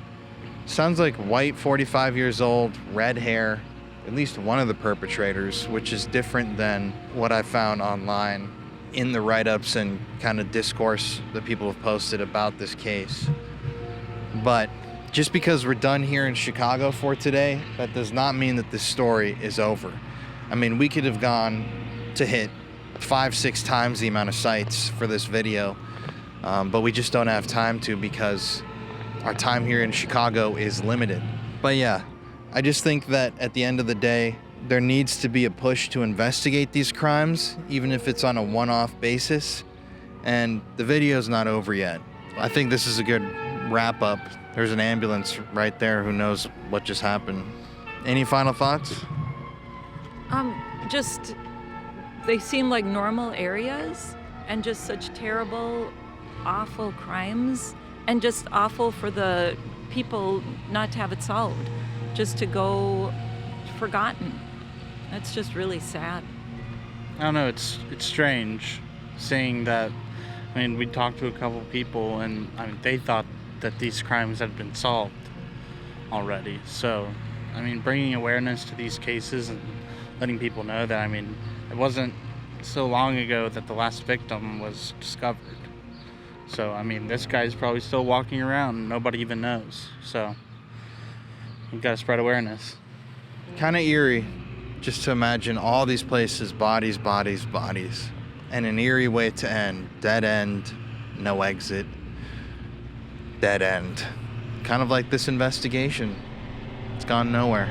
sounds like white, 45 years old, red hair, at least one of the perpetrators, which is different than what I found online in the write-ups and kind of discourse that people have posted about this case. But just because we're done here in Chicago for today, that does not mean that this story is over. I mean, we could have gone to hit 5-6 times the amount of sites for this video, but we just don't have time to because our time here in Chicago is limited. But yeah, I just think that at the end of the day, there needs to be a push to investigate these crimes, even if it's on a one-off basis. And the video's not over yet. I think this is a good wrap-up. There's an ambulance right there. Who knows what just happened? Any final thoughts? Just, they seem like normal areas and just such terrible, awful crimes and just awful for the people not to have it solved, just to go forgotten. That's just really sad. I don't know, it's strange seeing that. I mean, we talked to a couple people and I mean, they thought that these crimes had been solved already. So, I mean, bringing awareness to these cases and letting people know that, I mean, it wasn't so long ago that the last victim was discovered. So, I mean, this guy's probably still walking around and nobody even knows. So, we've got to spread awareness. Kind of eerie just to imagine all these places, bodies, bodies, bodies, and an eerie way to end. Dead end, no exit, dead end. Kind of like this investigation. It's gone nowhere.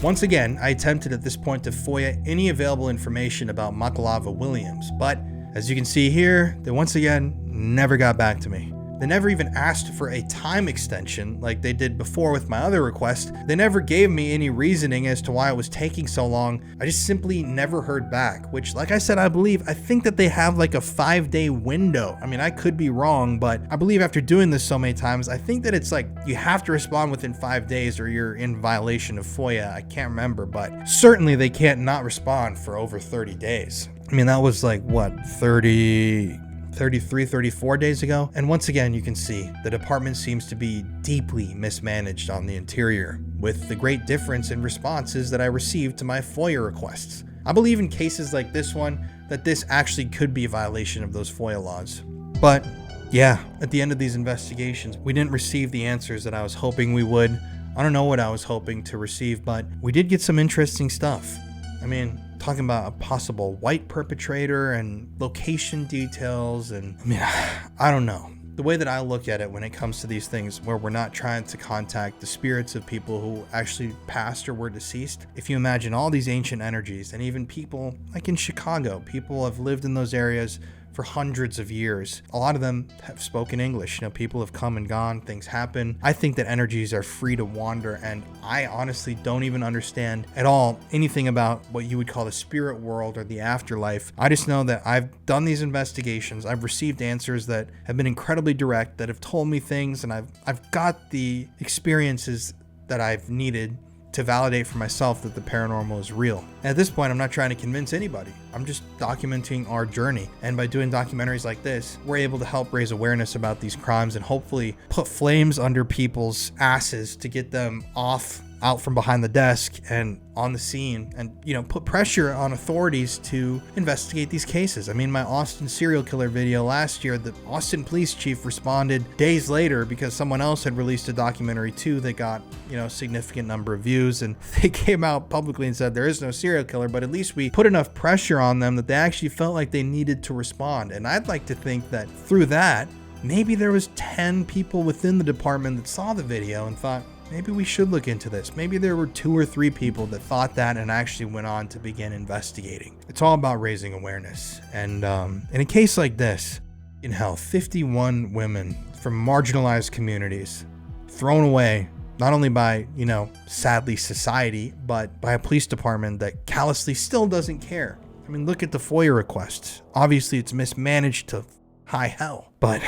Once again, I attempted at this point to FOIA any available information about Makalava Williams, but as you can see here, they once again never got back to me. They never even asked for a time extension like they did before with my other request. They never gave me any reasoning as to why it was taking so long. I just simply never heard back, which, like I said, I think that they have like a 5-day window. I mean, I could be wrong, but I believe after doing this so many times, I think that it's like you have to respond within 5 days or you're in violation of FOIA. I can't remember, but certainly they can't not respond for over 30 days. I mean, that was like, what, 33, 34 days ago. And once again, you can see the department seems to be deeply mismanaged on the interior, with the great difference in responses that I received to my FOIA requests. I believe in cases like this one, that this actually could be a violation of those FOIA laws. But yeah, at the end of these investigations, we didn't receive the answers that I was hoping we would. I don't know what I was hoping to receive, but we did get some interesting stuff. I mean, talking about a possible white perpetrator and location details, and I mean, I don't know. The way that I look at it when it comes to these things where we're not trying to contact the spirits of people who actually passed or were deceased, if you imagine all these ancient energies and even people like in Chicago, people have lived in those areas for hundreds of years. A lot of them have spoken English. You know, people have come and gone, things happen. I think that energies are free to wander, and I honestly don't even understand at all anything about what you would call the spirit world or the afterlife. I just know that I've done these investigations. I've received answers that have been incredibly direct, that have told me things, and I've got the experiences that I've needed to validate for myself that the paranormal is real. And at this point, I'm not trying to convince anybody. I'm just documenting our journey. And by doing documentaries like this, we're able to help raise awareness about these crimes and hopefully put flames under people's asses to get them out from behind the desk and on the scene, and, you know, put pressure on authorities to investigate these cases. I mean, my Austin serial killer video last year, the Austin police chief responded days later because someone else had released a documentary too that got, you know, a significant number of views, and they came out publicly and said there is no serial killer, but at least we put enough pressure on them that they actually felt like they needed to respond. And I'd like to think that through that, maybe there was 10 people within the department that saw the video and thought, maybe we should look into this. Maybe there were 2 or 3 people that thought that and actually went on to begin investigating. It's all about raising awareness. And in a case like this, in hell, 51 women from marginalized communities thrown away, not only by, you know, sadly society, but by a police department that callously still doesn't care. I mean, look at the FOIA requests. Obviously, it's mismanaged to high hell. But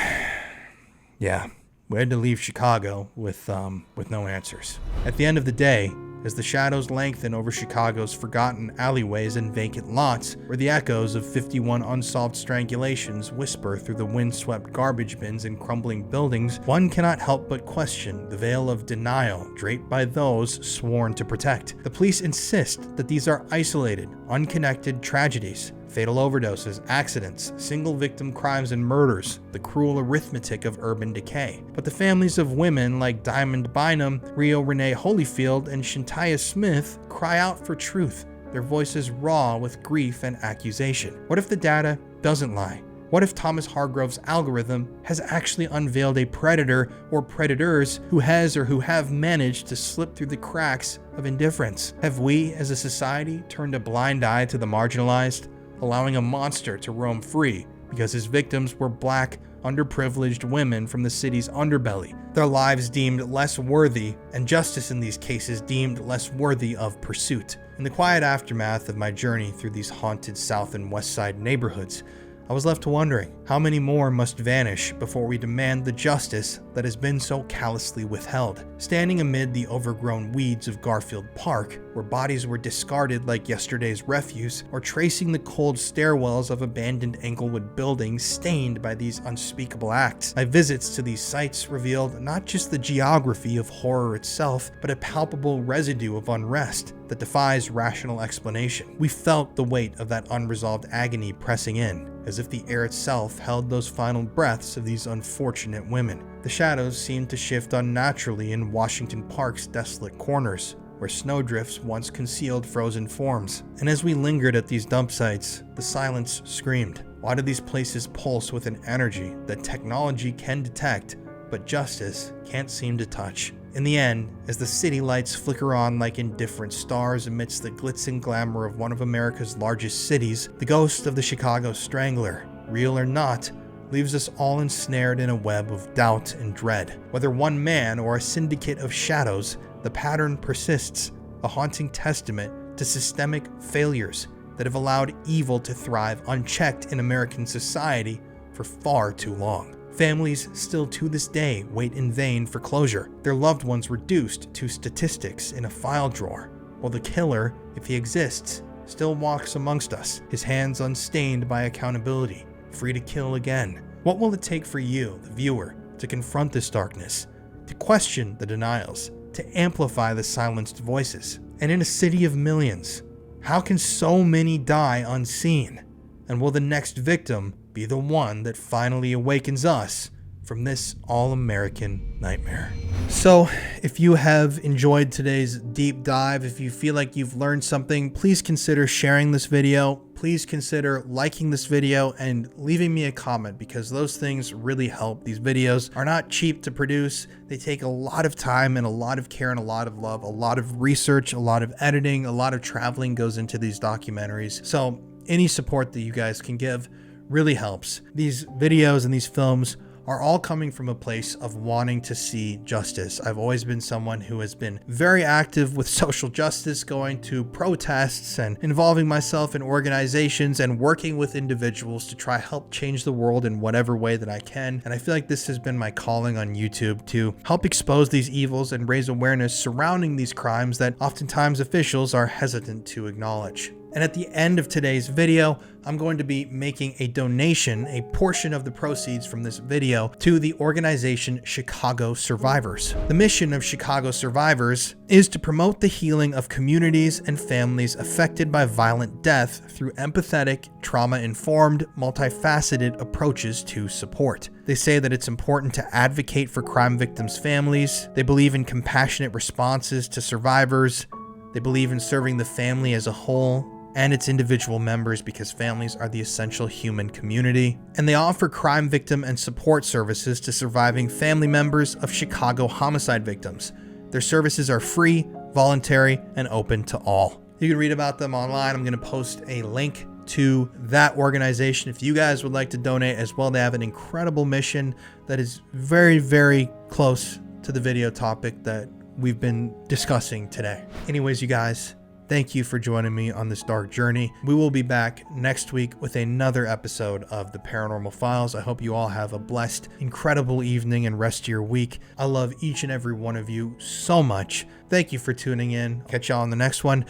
yeah, we had to leave Chicago with no answers. At the end of the day, as the shadows lengthen over Chicago's forgotten alleyways and vacant lots, where the echoes of 51 unsolved strangulations whisper through the windswept garbage bins and crumbling buildings, one cannot help but question the veil of denial draped by those sworn to protect. The police insist that these are isolated, unconnected tragedies. Fatal overdoses, accidents, single victim crimes and murders, the cruel arithmetic of urban decay. But the families of women like Diamond Bynum, Rio Renee Holyfield, and Shantaya Smith cry out for truth, their voices raw with grief and accusation. What if the data doesn't lie? What if Thomas Hargrove's algorithm has actually unveiled a predator or predators who has or who have managed to slip through the cracks of indifference? Have we as a society turned a blind eye to the marginalized, allowing a monster to roam free because his victims were black, underprivileged women from the city's underbelly, their lives deemed less worthy, and justice in these cases deemed less worthy of pursuit? In the quiet aftermath of my journey through these haunted South and West Side neighborhoods, I was left wondering how many more must vanish before we demand the justice that has been so callously withheld. Standing amid the overgrown weeds of Garfield Park, where bodies were discarded like yesterday's refuse, or tracing the cold stairwells of abandoned Englewood buildings stained by these unspeakable acts, my visits to these sites revealed not just the geography of horror itself, but a palpable residue of unrest that defies rational explanation. We felt the weight of that unresolved agony pressing in, as if the air itself held those final breaths of these unfortunate women. The shadows seemed to shift unnaturally in Washington Park's desolate corners, where snowdrifts once concealed frozen forms. And as we lingered at these dump sites, the silence screamed. Why do these places pulse with an energy that technology can detect, but justice can't seem to touch? In the end, as the city lights flicker on like indifferent stars amidst the glitz and glamour of one of America's largest cities, the ghost of the Chicago Strangler, real or not, leaves us all ensnared in a web of doubt and dread. Whether one man or a syndicate of shadows, the pattern persists, a haunting testament to systemic failures that have allowed evil to thrive unchecked in American society for far too long. Families still to this day wait in vain for closure, their loved ones reduced to statistics in a file drawer, while the killer, if he exists, still walks amongst us, his hands unstained by accountability, free to kill again. What will it take for you, the viewer, to confront this darkness, to question the denials, to amplify the silenced voices? And in a city of millions, how can so many die unseen? And will the next victim be the one that finally awakens us from this all-American nightmare? So, if you have enjoyed today's deep dive, if you feel like you've learned something, please consider sharing this video. Please consider liking this video and leaving me a comment, because those things really help. These videos are not cheap to produce. They take a lot of time and a lot of care and a lot of love, a lot of research, a lot of editing, a lot of traveling goes into these documentaries. So any support that you guys can give really helps. These videos and these films are all coming from a place of wanting to see justice. I've always been someone who has been very active with social justice, going to protests and involving myself in organizations and working with individuals to try help change the world in whatever way that I can. And I feel like this has been my calling on YouTube, to help expose these evils and raise awareness surrounding these crimes that oftentimes officials are hesitant to acknowledge. And at the end of today's video, I'm going to be making a donation, a portion of the proceeds from this video, to the organization Chicago Survivors. The mission of Chicago Survivors is to promote the healing of communities and families affected by violent death through empathetic, trauma-informed, multifaceted approaches to support. They say that it's important to advocate for crime victims' families. They believe in compassionate responses to survivors. They believe in serving the family as a whole and its individual members, because families are the essential human community. And they offer crime victim and support services to surviving family members of Chicago homicide victims. Their services are free, voluntary, and open to all. You can read about them online. I'm going to post a link to that organization if you guys would like to donate as well. They have an incredible mission that is very, very close to the video topic that we've been discussing today. Anyways, you guys, thank you for joining me on this dark journey. We will be back next week with another episode of the Paranormal Files. I hope you all have a blessed, incredible evening and rest of your week. I love each and every one of you so much. Thank you for tuning in. Catch y'all on the next one,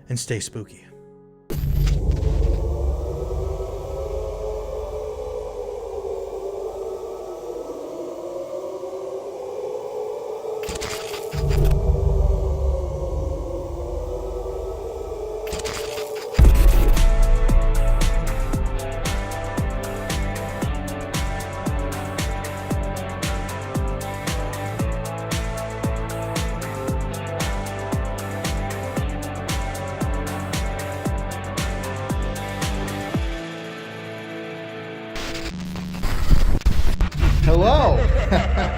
and stay spooky. Hello.